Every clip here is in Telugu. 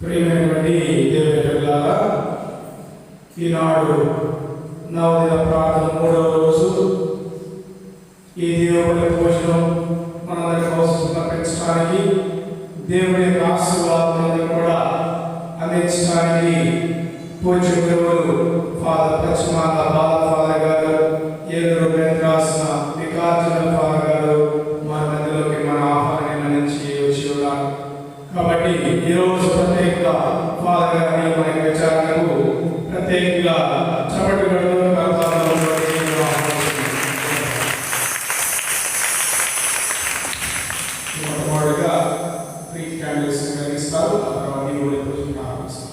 ప్రియమైనటువంటి దేవుని పిల్లలారా, ఈనాడు నవదిన ప్రార్థన 3వ రోజు. ఈ దేవుని భోజనం మనందరి కోసం సమర్పించడానికి, దేవుని యొక్క ఆశీర్వాదాలను కూడా అందించడానికి పూజ్య గురువులు ఫాదర్ పశ్చిమాల బాలఫాదర్ గారు, ఏలూరు రాసిన వికార్జున ఫాదర్ గారు మన మధ్యలోకి మన ఆహ్వానాన్ని అందించి వచ్చి ఉన్నారు. కాబట్టి ఈరోజు ప్రత్యేకంగా ఫాదర్ గారిని మన విచారణకు ప్రత్యేకంగా చప్పటి మొట్టమొదటిగా 3 క్యాండిల్స్ కలిగిస్తారు. ఆ తర్వాత దేవుడి పూజ ప్రారంభిస్తారు.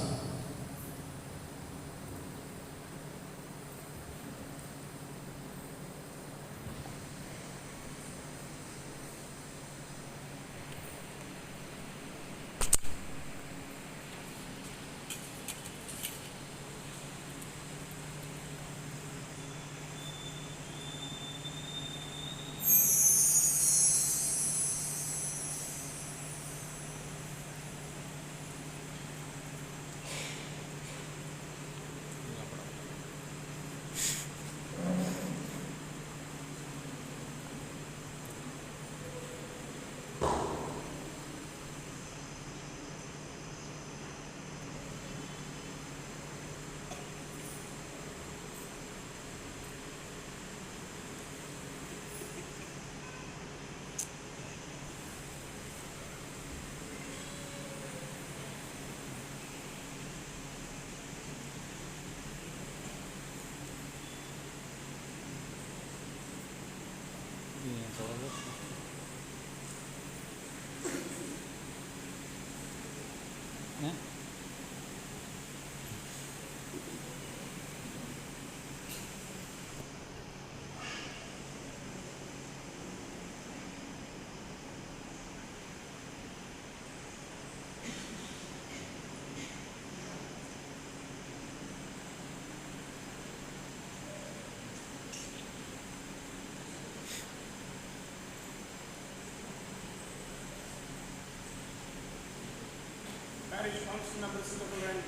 Parish Council members and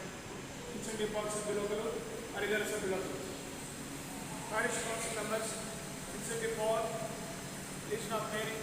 kitchen depots సభ్యులు హరిజన సభ్యులకు Parish Council members, kitchen depot, Legion of Mary,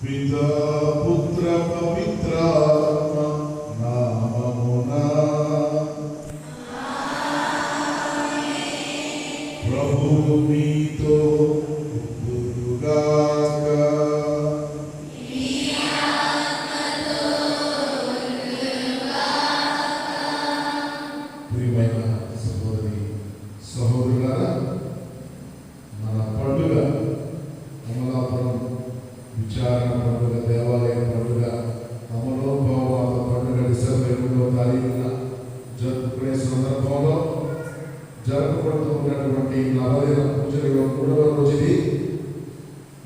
పితా పుత్ర పవిత్రాత్మ నామమునా ప్రభువు మీతో ఉండుగాక. ప్రియమైన సహోదరి సహోదరులారా, మన పండుగ అమలాపురం విచారణ పండుగ, దేవాలయ పండుగ, అమలోభావాల పండుగ డిసెంబర్ 2వ తారీఖున జరుపుకునే సందర్భంలో జరుపుకుంటూ ఉన్నటువంటి నవదిన పూజలలో 3వ రోజు ఇది.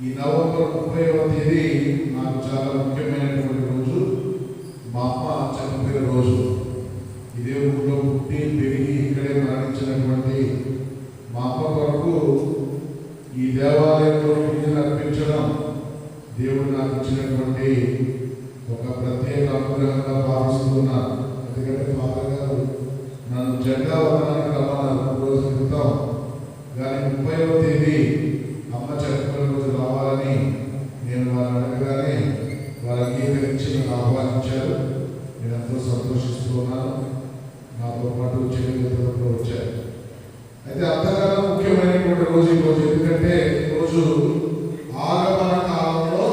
ఈ నవంబర్ 30వ తేదీ నాకు చాలా ముఖ్యమైనటువంటి రోజు. మా అమ్మ చనిపోయిన రోజు. ఇదే ఊళ్ళో పుట్టి పెరిగి ఇక్కడే మరణించినటువంటి మా అమ్మ కొరకు ఈ దేవాలయంలో పూజలు అర్పించడం దేవుడు నాకు ఇచ్చినటువంటి ఒక ప్రత్యేక అనుగ్రహంగా భావిస్తున్నాను. ఎందుకంటే ఫాదర్ గారు నన్ను జెండా వందనానికి రమ్మన్నారు 3 రోజుల క్రితం. కానీ 30వ తేదీ అమ్మ చనిపోయిన రోజు రావాలని నేను వారిని అడగగానే వారు అంగీకరించి నన్ను ఆహ్వానించారు. నేను ఎంతో సంతోషిస్తూ ఉన్నాను. నాతో పాటు చెల్లెలు కూడా వచ్చారు. అయితే అంతకన్నా ముఖ్యమైనటువంటి రోజు ఈ రోజు. ఎందుకంటే ఈరోజు ఆగమన కాలంలో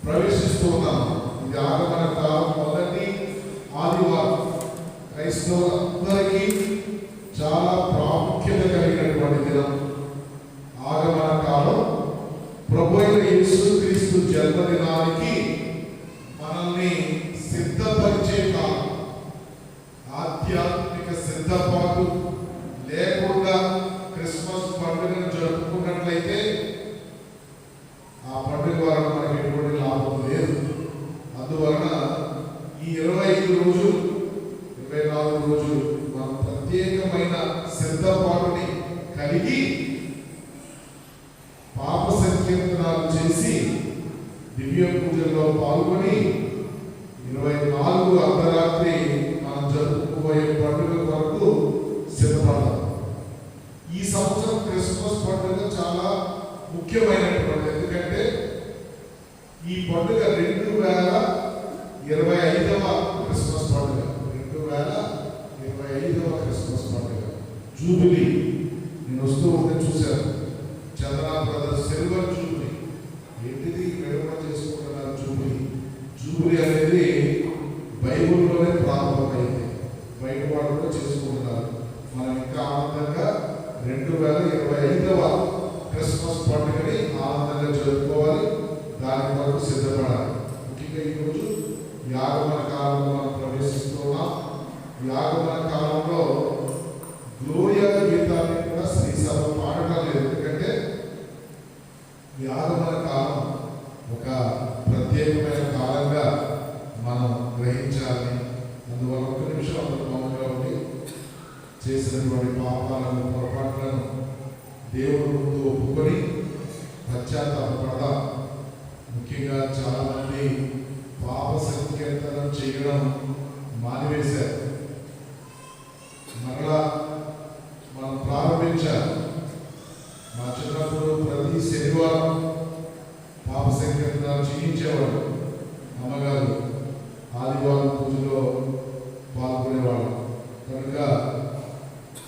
ప్రవేశిస్తూ ఉన్నాము. ఇది ఆగమన కాలం మొదటి ఆదివారం. క్రైస్తవులందరికీ చాలా ప్రాముఖ్యత కలిగినటువంటి దినం ఆగమన కాలం. ప్రభువైన యేసుక్రీస్తు జన్మదినానికి మనల్ని సిద్ధపరిచే కాలం. ఆధ్యాత్మిక సిద్ధపాటు లేకుండా క్రిస్మస్ పండుగను జరుపుకున్నట్లయితే ఆ పండుగ వలన మనకి ఎటువంటి లాభం లేదు. అందువలన ఈ 25 రోజులు 24 రోజులు మనం ప్రత్యేకమైన సిద్ధపాటుని కలిగి పాప సంకీర్తనాలు చేసి దివ్య పూజల్లో పాల్గొని 24 అర్ధరాత్రి మనం జరుపుకోబోయే పండుగ కొరకు సిద్ధపడతాం. ఈ సంవత్సరం క్రిస్మస్ పండుగ చాలా ముఖ్యమైనటువంటి. ఎందుకంటే ఈ పండుగ 2025వ క్రిస్మస్ పండుగ. 2025వ క్రిస్మస్ పండుగ జూబిలీ. నేను వస్తూ ఉంటే చూశాను, చంద్రా బ్రదర్స్ సిల్వర్ జూబిలీ. ఏంటిది వేడుక చేసుకుంటున్నారు జూబిలీ? జూబిలీ అనేది బైబుల్లోనే ప్రారంభమైంది. బయట వాళ్ళు కూడా చేసుకుంటున్నారు. మనం ఇంకా ఆనందంగా 2025వ క్రిస్మస్ పండుగని ఆనందంగా జరుపుకోవాలి. దాని కొరకు సిద్ధపడాలి. ముఖ్యంగా ఈరోజు యాగమన కాలంలో మనం ప్రవేశిస్తున్నాం. యాగమన కాలంలో గ్లోరియా గీతాన్ని కూడా శ్రీసభ పాడటం లేదు. ఎందుకంటే యాగమన కాలం ఒక ప్రత్యేకమైన కాలంగా మనం గ్రహించాలి. అందువల్ల ఒక నిమిషం అందరూ మౌనంగా ఉండి చేసినటువంటి పాపాలను, పొరపాట్లను దేవుడు ముందు ఒప్పుకొని పశ్చాత్తాపడదాం. ముఖ్యంగా చాలా మంది పాప సంకీర్తనం చేయడం మానివేశారు. మరలా మనం ప్రారంభించాలి. మా చిన్నప్పుడు ప్రతి శనివారం పాప సంకీర్తనాలు చేయించేవాడు. అమ్మగారు ఆదివారం పూజలో పాల్గొనేవాడు. కనుక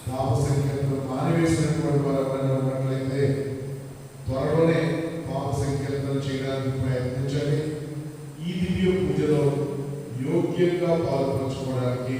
పాప సంకీర్తనం మానివేసినటువంటి వారు ఎవరైనా ఉన్నట్లయితే త్వరలోనే పాప సంకీర్తన చేయడానికి ప్రయత్నించండి. ఈ దివ్య పూజలో యోగ్యంగా పాల్పంచుకోవడానికి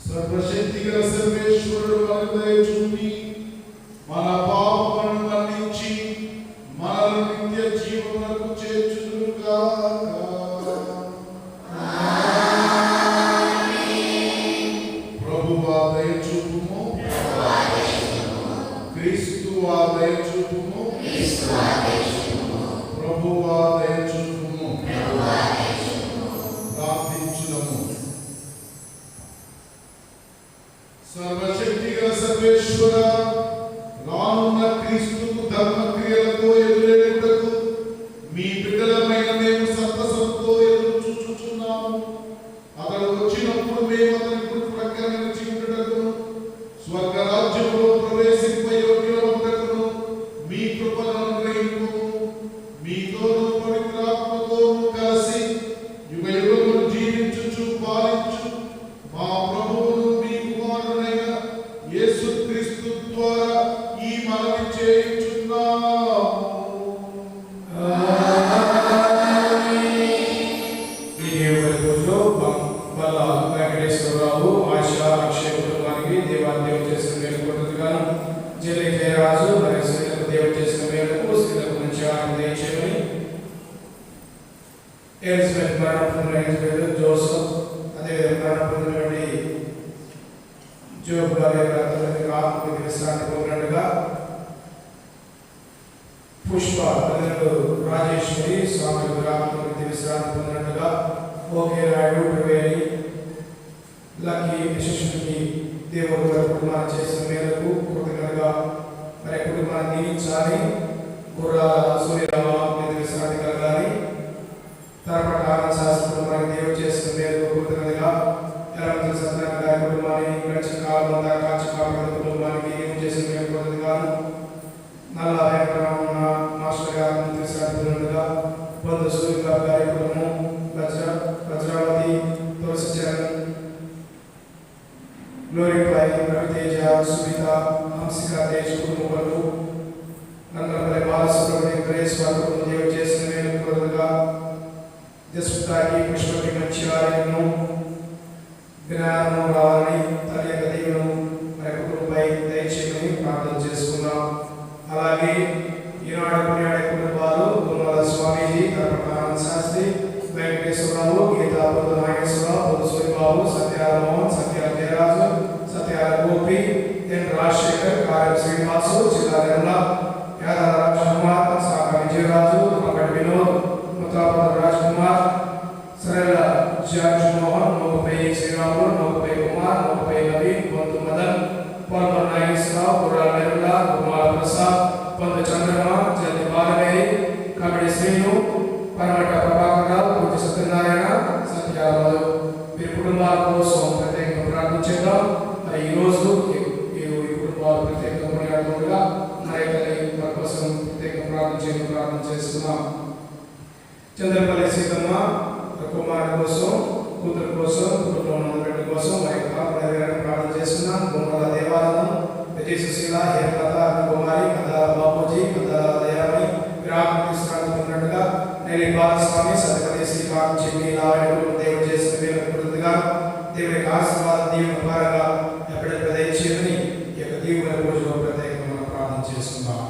సర్వశక్తిగల సర్వేశ్వరుడు మనకు దయచూపి మన పాపములను మన్నించి మనల్ని నిత్య జీవమునకు చేర్చుదురుగాక. ప్రభువా దయచూపుము, క్రీస్తువా దయచూపుము, ప్రభువా దయచూపుము. ప్రార్థించుదము. సర్వశక్తిగల సర్వేశ్వర, రానున్న క్రీస్తుకు ధర్మక్రియలతో ఎదురేటకు మీ బిడ్డలమైన మేము సంతసంతో ఎదురు చూచుచున్నాము. అతడు వచ్చినప్పుడు మేము అతని కుడి ప్రక్కన నిలిచి ఉండుటకును స్వర్గరాజ్యములో ప్రవేశింప యోగ్యులమగుటకును మీ కృపను అనుగ్రహింపుము. మీతోనూ పవిత్రాత్మతోనూ కలిసి యుగయుగములు జీవించుచు పాలించు మా ప్రభువును మీ కుమారుడైన యేసుక్రీస్తు ద్వారా ఈ మనవి చేయుచున్నాము. ఈ రోజులో వల్ల వెంకటేశ్వరరావు ఆశా అక్షయ కుటుంబానికి దేవాదేవుడు చేసిన మేలుకొంటుగాను జిల్లా జయరాజు మరియు స్త్రీలకు దేవుడు చేసిన మేలకు స్త్రీలకు మంచి ఆనందం దయచేయమని ఎలిజబెత్ మరణపొందిన జోసఫ్ అదేవిధంగా మరణపొందినటువంటి జోబ్ గారి ఆత్మకి విశ్రాంతి పొందినట్టుగా పుష్ప రాజేశ్వరి స్వామి ఆత్మకి విశ్రాంతి పొందినట్టుగా ఓకే నాయుడు ప్రవేణి లక్కీ యశస్వికి దేవుడు వారి కుటుంబాన్ని చేసిన మేరకు కృతజ్ఞతగా మరి కుటుంబాన్ని దీవించాలి. గుర్రా సూర్యరామ ఆత్మకి విశ్రాంతి కలగాలి. తరపట ఆనంద శాస్త్ర కుటుంబానికి దేవుడు చేసిన మేరకు కృతజ్ఞతగా ఎలమంతుల సత్యనారాయణ గారి కుటుంబాన్ని గడిచిన కాలం అంతా కాచి కాపాడిన కుటుంబానికి దేవుడు చేసిన మేరకు కృతజ్ఞతగాను నల్ల వెంకటరమణ మాస్టర్ గారిని విశ్రాంతిగా పొందు సూర్య గారి కుటుంబం వజ్రావతి తులసి చరణ్ గ్లోరీపై రవితేజ సునీత హంసిక తేజ్ కుటుంబాలు నందపల్లి బాలసుబ్రహ్మణ్యం గ్రేస్ వారి కుటుంబం దేవుడు చేసిన మేరకు కృతజ్ఞతగా జస్మితాకి పుష్పకి మంచి ఆరోగ్యము జ్ఞానము రావాలని తల్లి యొక్క దీవెను మరి కుటుంబంపై దయచేయమని ప్రార్థన చేసుకుందాం. అలాగే ఈనాడు కొనియాడే కుటుంబాలు గురుమల స్వామీజీ, తరపటానంద శాస్త్రి, వెంకటేశ్వరరావు, గీతా పొందు నాగేశ్వరరావు, పొందు సూర్యబాబు, సత్యాల మోహన్, సత్యాల జయరాజు, సత్యాల గోపి, ఎన్ రాజశేఖర్, కార్యం శ్రీనివాసు, జిల్లా నిర్మల, యాదవ రాజ్కుమార్, సాక విజయరాజు, అంగడి వినోద్, ముతాపద రాజ్కుమార్, సరళ జార్జ్ మోహన్, నోపై శ్రీరాములు, నోపై కుమార్, నోపై నవీన్, పొందు మదన్, పొందు నాగేశ్వరరావు, గుర్రాల నిర్మల, కుమార్ ప్రసాద్, పొందు చంద్రమ, జల్ది బాలవేరి, కమిడి శ్రీను, పరమట ప్రభాకర్, పూజ సత్యనారాయణ, సత్యాలు వీరి కుటుంబాల కోసం ప్రత్యేకంగా ప్రార్థించేద్దాం. మరి ఈరోజు ఈ కుటుంబాలు ప్రత్యేకంగా కొనియాడుతుండగా మరి వారి కోసం ప్రత్యేకంగా ప్రార్థన చేస్తున్నాం. చంద్రపల్లి సీతమ్మ కుమారుడి కోసం, కూతురు కోసం, కుటుంబంలో ఉన్న బిడ్డ కోసం మరి ప్రార్థన చేస్తున్నాం. గుమ్మల దేవాలయం, విజయ సుశీల, హేమలత, కుమారి, కథ బాపూజీ, కథ దయామణి విరాట్ విశ్రాంతి పొందినట్టుగా నేలి బాలస్వామి, సత్యపతి శ్రీకాంత్, చిన్ని లావణ్యుడు దేవుడు చేసిన మేలుగా దేవుడి ఆశీర్వాద దీవెన పరంగా ఎప్పుడెప్పుడు దయచేయమని ఈ యొక్క దీవెన రోజులో ప్రత్యేకంగా ప్రార్థన చేస్తున్నాం.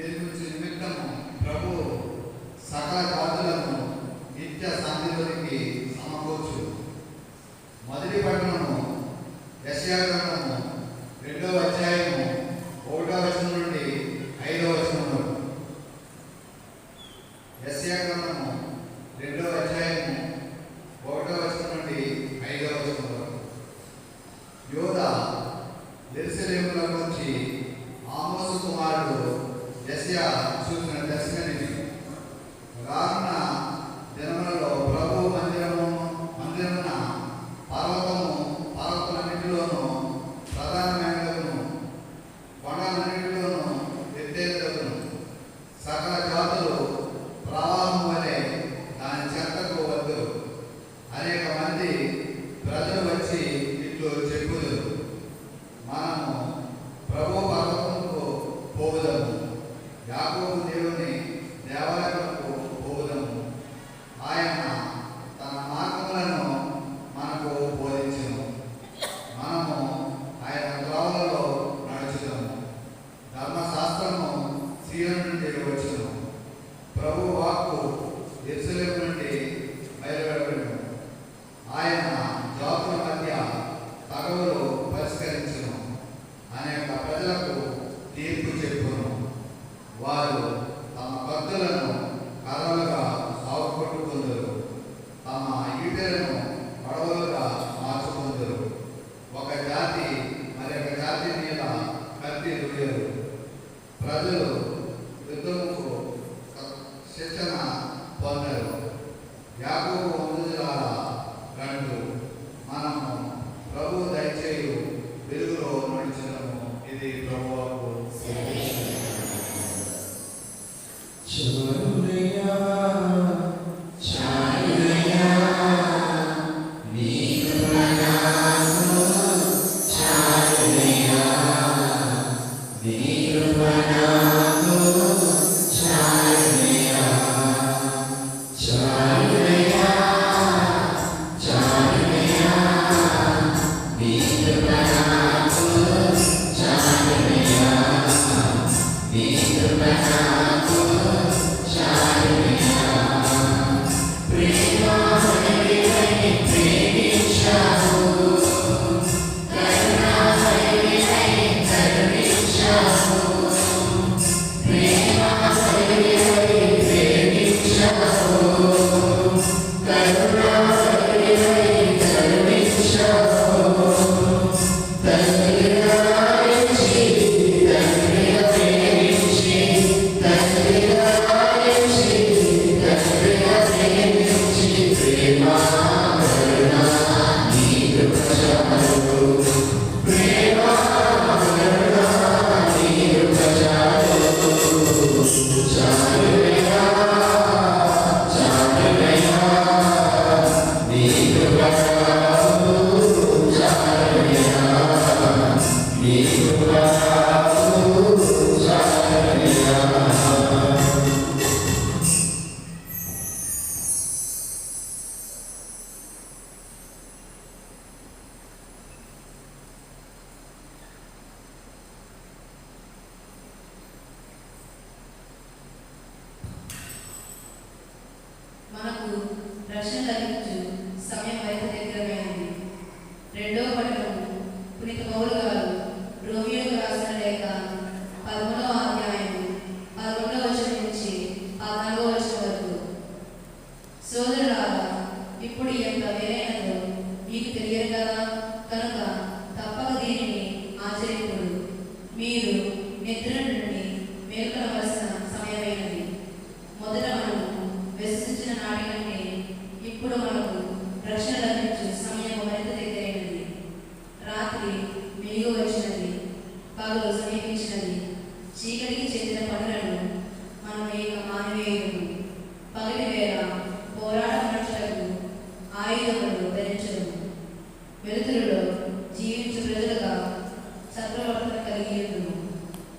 ఎదుగుచు నిమిత్తము ప్రభు సకల జాతులను నిత్య శాంతిలోనికి సమకూర్చు. మొదటి పట్టణము యెషయా గ్రంథము 2వ అధ్యాయము 1వ వచనం నుండి 5వ వచనం వరకు. యెషయా గ్రంథము 2వ అధ్యాయము 1వ వచనం నుండి 5వ వచనం వరకు. యోధా యెరూషలేములో నుంచి ఆమోసు కుమారుడు యెషయా చూసిన దర్శనమిది. రానున్న దినములలో ప్రభు మందిరమున పర్వతములన్నిటిలోనూ ప్రధానమైనను కొండలన్నిటిలోనూ ఎత్తేదగును. సకల జాతులు ప్రవాహం వలె దాని చెంతకు వద్దురు. అనేక మంది ప్రజలు వచ్చి ఇట్లు చెప్పుదురు, మనము ప్రభు పర్వతముకు పోవుదము, యాకోబు దేవుని దేవాలయములకు పోవుదము. ఆయన తన మార్గములను మనకు బోధించును, మనము ఆయన త్రోవలలో నడుచుదాము. ధర్మశాస్త్రము సీయోను నుండి వచ్చును, ప్రభు వాక్కు యెరూషలేము నుండి బయలువెళ్ళును. ఆయన జాతుల మధ్య తగవులు పరిష్కరించును, అనేక ప్రజలకు తీర్పు చెప్పును. వారు తమ కత్తులను కర్రలుగా సాగుకొట్టుకుందరు, తమ ఈటెలను పడవలుగా మార్చుకుందరు. ఒక జాతి మరొక జాతి మీద కత్తి రుయ్యరు. ప్రజలు యుద్ధముకు శిక్షణ పొందరు. యాకోబు వంశజులారా రండు, మనము ప్రభు దయచేయు వెలుగులో నడుచుదాము. ఇది ప్రభువుకు మనకు రక్షణ లభించు సమయం అయితే దగ్గరమైంది. 2వ పట్టణము పునీత పౌలు గారు రోమియోకు రాసిన లేఖ 13వ అధ్యాయము 11వ వచనం నుంచి 14వ వచనం వరకు. సోదరులారా, ఇప్పుడు ఎంత వేరైనదో మీకు తెలియదు కదా, కనుక తప్పక దీనిని ఆచరింపుడు. మీరు నిద్ర నుండి మేల్కొనవలసిన సమయమైనది. మొదట మనము విశ్వసించిన నాటి కంటే ఇప్పుడు మనకు రక్షణ లభించు సమయం మరింత దగ్గరైనది. రాత్రి వెలుగు వచ్చినది, పగలు సమీపించినది. చీకటికి చెందిన పనులను మనం ఇక మానివేయము. పగటి వేళ పోరాటమునట్లకు ఆయుధములు ధరించము. వెలుతురులో జీవించు ప్రజలుగా సత్ప్రవర్తన కలిగి ఉండుము.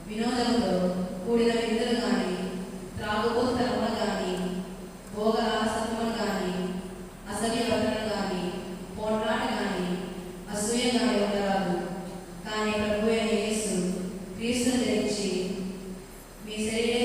వినోదముతో కూడిన విందులు కానీ, త్రాగుబోతుతనములు కానీ, భోగలాసత్వములు కానీ, అసభ్యవర్తన కానీ, పోట్లాట కానీ, అసూయ కానీ ఉండరాదు. కానీ ప్రభువైన యేసు క్రీస్తును ధరించి మీ శరీర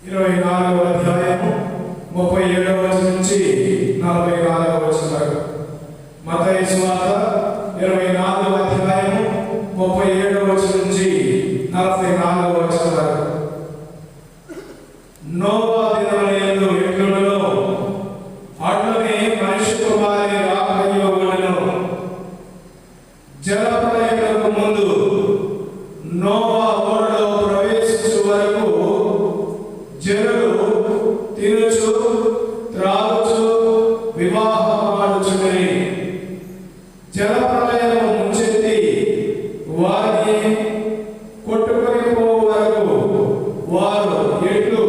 24వ అధ్యాయము 37వ వచనం నుంచి 44వ వచనం వరకు. మత్తయి సువార్త 24వ అధ్యాయము 37వ వచనం నుంచి 44వ వచనం వరకు. నోవా దినములందు ఎట్లుండునో అట్లనే మనిషి కుమారుని రాకయు ఉండును. జలప్రళయమునకు ముందు నోవా ఓడలో ప్రవేశించు వరకు జనులు తినుచు త్రాగుచు వివాహమాడుచుండిరి. జలప్రళయము ముంచెత్తి వారిని కొట్టుకొని పోవు వరకు వారు ఎట్లు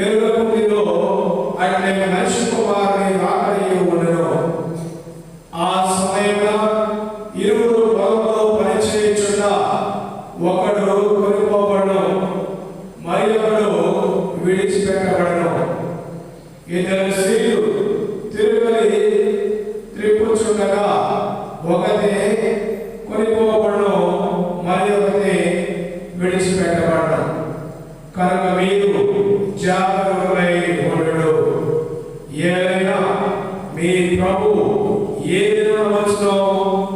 ఎరుగకుండిలో అట్లే మనిషి కుమారుని రాకయు ఉండును. ఆ సమయంలో ఇరువురు పొలంలో పనిచేయుచుండ ఒకడు కొనుక్కోబడును, మరి ఒకడు విడిచిపెట్టబడును. ఇద్దరు స్త్రీలు తిరుగలి త్రిప్పుచుండగా ఒకతే కొనుక్కోబడును, మరి ఒకతే విడిచిపెట్టబడును. కనుక మీరు జాగ్రత్తలై ఉండుడు. ఏదైనా మీ ప్రభు ఏ దినం వచ్చునో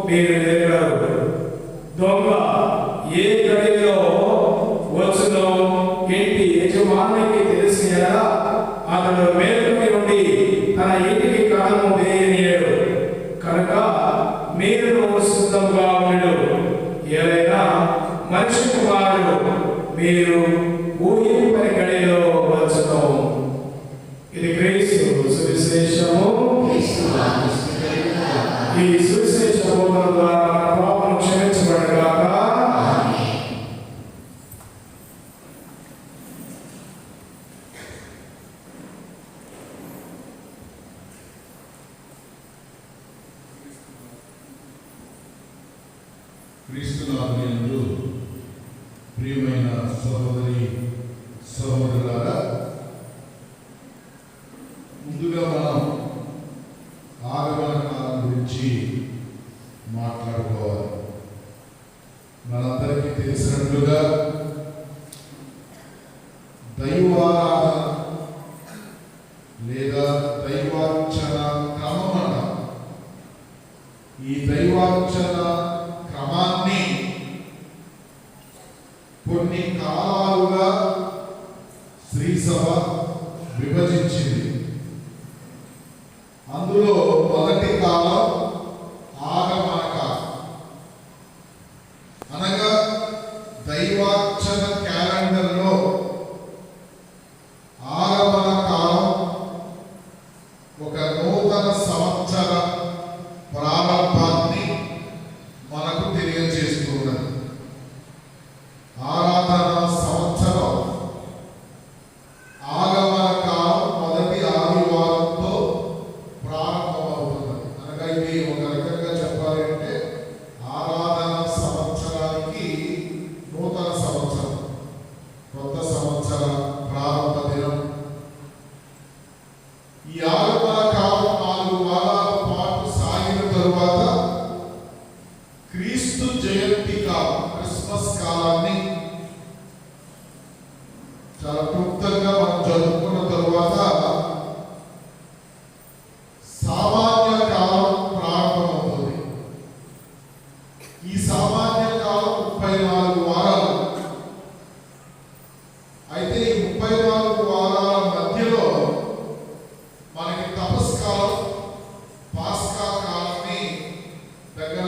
మీరు ఎరుగరు. దొంగ ఏ గడిలో వచ్చునో ఇంటి యజమానికి తెలిసిన అతడు మేలుకొని ఉండి తన ఇంటికి కథము వేయనీయడు. కనుక మీరు సిద్ధంగా ఉండు. ఏదైనా మనిషి కుమారుడు మీరు ఊహింపని గడిలో వచ్చును. ఇది క్రీస్తు సువిశేషము. ఈ సువిశేష బోధన ద్వారా మన పాపం క్షమించబడగాక. క్రీస్తునాథునియందు ప్రియమైన సహోదరి సహోదరులారా, ముందుగా మనం ఆగమన కాలం గురించి మాట్లాడుకోవాలి. మనందరికీ తెలిసినట్లుగా దైవారాధన లేదా దైవార్చన క్రమం అన్న ఈ దైవార్చన క్రమాన్ని కొన్ని కాలాలుగా శ్రీసభ విభజించింది. అందులో మొదటి కాలం ఆగమన కాలం, అనగా దైవార్చన క్యాలెండర్లో ఆగమన కాలం ఒక నూతన సంవత్సర ప్రారంభాన్ని మనకు తెలియజేస్తున్నది. ఆరాధన సంవత్సరం ఆగమన కాలం మొదటి ఆదివారంతో ప్రారంభమవుతున్నది. అనగా ఇది ఒక రకంగా చెప్పాలి అంటే ఆరాధన సంవత్సరానికి నూతన సంవత్సరం, కొత్త సంవత్సర ప్రారంభ దినం. ఈ ఆగమన కాలం 4 వారాల పాటు సాగిన తరువాత క్రీస్తు జయంతి కాలం, క్రిస్మస్ కాలాన్ని చాలా క్లుప్తంగా మనం జరుపుకున్న తరువాత సామాన్య కాలం ప్రారంభమవుతుంది. ఈ సామాన్య కాలం 34 వారాలు. అయితే ఈ 34 వారాల మధ్యలో మనకి తపస్కాలం, పాస్కా కాలాన్ని దగ్గర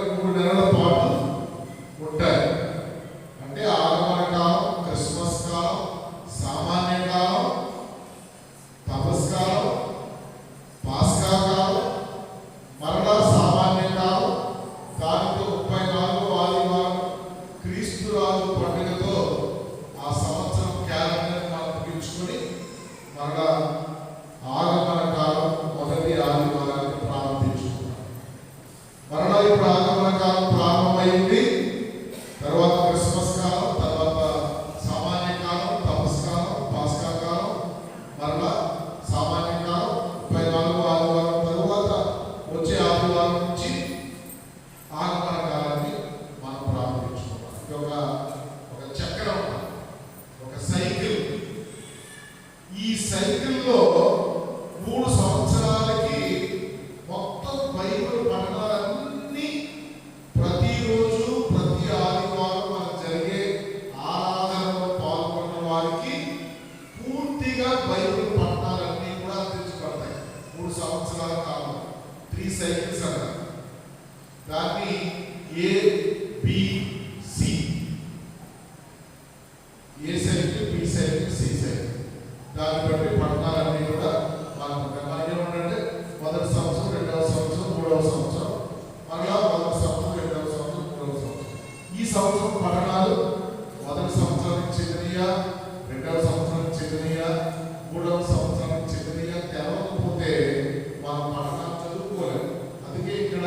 3 నెలల పాటు ఉంటాయి. అంటే ఆగమన కాలం, క్రిస్మస్ కాలం, సామాన్య కాలం, తపస్కాలం, పాస్కా కాలం, మరలా సామాన్య కాలం, దానితో 34 ఆదివారం క్రీస్తు రాజు పండుగతో ఆ సంవత్సరం క్యాలెండర్ మనం ముగించుకొని మరలా ఆగమన కాలం మొదటి ఆదివారాన్ని ప్రారంభించుకున్నాం. మరలా ఇప్పుడు ఆగమన కాలం ప్రారంభమైంది. తర్వాత క్రిస్మస్ కాలం, తర్వాత సామాన్య కాలం, తపస్కాలం, పాస్కా కాలం, మరలా సామాన్య కాలం, 34 ఆదివారం తరువాత వచ్చే ఆదివారం నుంచి ఆగమన కాలాన్ని మనం ప్రారంభించుకున్నాం. ఇది ఒక చక్రం, సైకిల్లో 3 సంవత్సరాలకి మొత్తం బైబిల్ పఠనాలన్నీ ప్రతిరోజు ప్రతి ఆదివారం మనకు జరిగే ఆరాధనలో పాల్గొన్న వారికి పూర్తిగా బైబిల్ పఠనాలన్నీ కూడా అందించబడతాయి. 3 సంవత్సరాల కాలం 3 సైకిల్స్ అన్నారు. దాన్ని ABC, A cycle, B cycle, C cycle, దాన్ని బట్టి పట్టణాలన్నీ కూడా మనకి ఏమంటే మొదటి సంవత్సరం, రెండవ సంవత్సరం, మూడవ సంవత్సరం, మరలా మొదటి సంవత్సరం, రెండవ సంవత్సరం, మూడవ సంవత్సరం. ఈ సంవత్సరం పట్టణాలు మొదటి సంవత్సరానికి చెందినయా, రెండవ సంవత్సరానికి చెందినయా, మూడవ సంవత్సరానికి చెందినయా తెలవకపోతే మనం పట్టణాలు చదువుకోలేము. అందుకే ఇక్కడ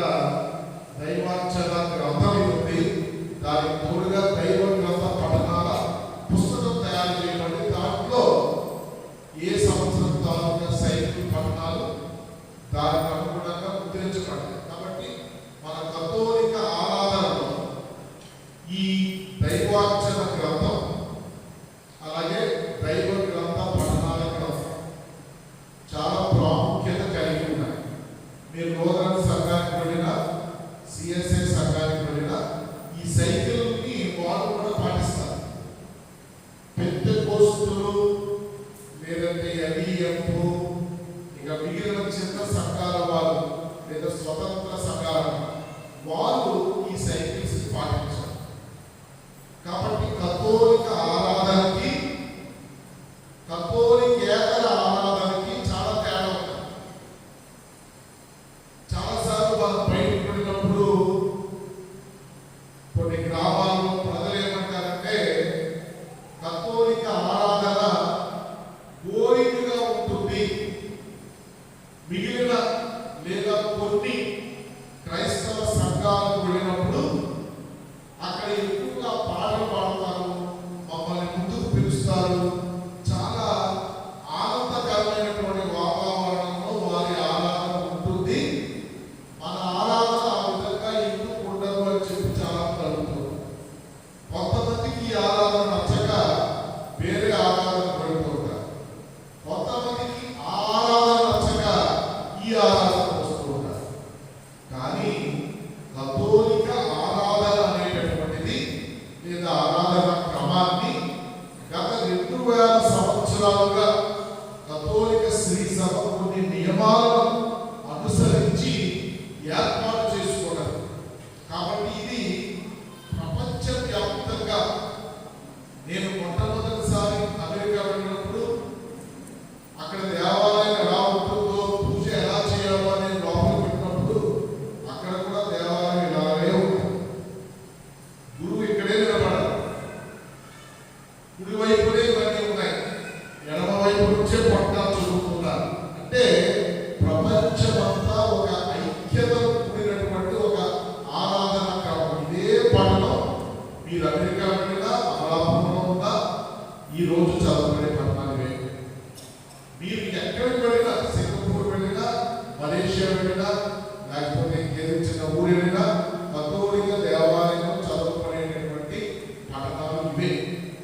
దైవాచన గ్రంథం ఉంది. దానికి తోడుగా దైవ గ్రంథ పఠనాల పుస్తకం తయారు చేయబడి దాంట్లో ఏ సంవత్సరం తాలూకా సైకిల్ పఠనాలు దానికి అనుగుణంగా ముద్రించబడ్డాయి. కాబట్టి మన కథోలిక ఆరాధనలో ఈ దైవాచన గ్రంథం అలాగే దైవ గ్రంథ పఠనాల గ్రంథం చాలా ప్రాముఖ్యత కలిగి ఉన్నాయి. మీరు నూతన సంఘానికి వెళ్ళిన, సిఎస్ఐ సంఘానికి వెళ్ళిన ఈ సైకిల్ని వాళ్ళు కూడా పాటిస్తారు. పెద్దెకోస్తులు లేదంటే ఎల్ఈఎఫ్ ఇక మిగిలిన చిన్న సంఘాల వాళ్ళు లేదా స్వతంత్ర సంఘాల వాళ్ళు ఈ సైకిల్స్ పాటించారు. కాబట్టి కథోలిక ఆరాధనకి, కథోలికేతర ఆరాధనకి చాలా తేడా ఉంది. చాలాసార్లు వాళ్ళు బయటకు వెళ్ళినప్పుడు కొన్ని గ్రామాల్లో ప్రజలు ఏమంటారంటే కథోలిక ఆరాధన బోరింగ్గా ఉంటుంది, మిగిలిన లేదా కొన్ని క్రైస్తవ సంఘాలకు వెళ్ళినప్పుడు అక్కడ ఎక్కువగా పాటలు పాడతారు, మమ్మల్ని ముందుకు పిలుస్తారు, చాలా ఆనందకరమైనటువంటి వాతావరణంలో వారి ఆరాధన ఉంటుంది, మన ఆరాధన ఆ విధంగా ఎందుకు ఉండదు అని చెప్పి చాలా కలుగుతుంది. కొంతమందికి ఈ ఆరాధన నచ్చక వేరే ఆరాధన పడుతుంటారు, కొంతమందికి ఆ ఆరాధన నచ్చక ఈ ఆరాధన వస్తూ ఉంటారు. కానీ కథోలిక ఆరాధన అనేటటువంటిది లేదా ఆరాధన క్రమాన్ని గత 2000 సంవత్సరాలుగా కథోలిక శ్రీ సభ కొన్ని నియమాలను అనుసరించి ఏర్పాటు చేసుకున్నారు. కాబట్టి ఇది ప్రపంచవ్యాప్తంగా, నేను మొట్టమొదటిసారి అమెరికా వెళ్ళినప్పుడు అక్కడ దేవాలయం ఎలా ఉంటుందో, పూజ ఎలా చేయాలో అని లోపలికి పెట్టినప్పుడు అక్కడ కూడా దేవాలయం ఇలాగే ఉంటుంది. గురువు ఇక్కడే నిలబడాలి, కుడి వైపునే ఇవన్నీ ఉన్నాయి, ఎడమ వైపు నుంచే పట్టాలు చదువుతున్నారు. అంటే ప్రపంచమంతా ఒక ఐక్యతతో కూడినటువంటి ఒక ఆరాధన క్రమం. ఇదే పట్టణం మీరు అమెరికా వెళ్ళినా, అమలాపురంలో ఉన్నా ఈ రోజు చదువుకునే పట్టణాలు ఇవే. మీరు ఎక్కడికి వెళ్ళినా, సింగపూర్ వెళ్ళినా, మలేషియా వెళ్ళినా, లేకపోతే ఇంకేదో చిన్న ఊరు వెళ్ళినా కథోలిక దేవాలయం చదువుకునేటటువంటి పట్టణాలు ఇవే.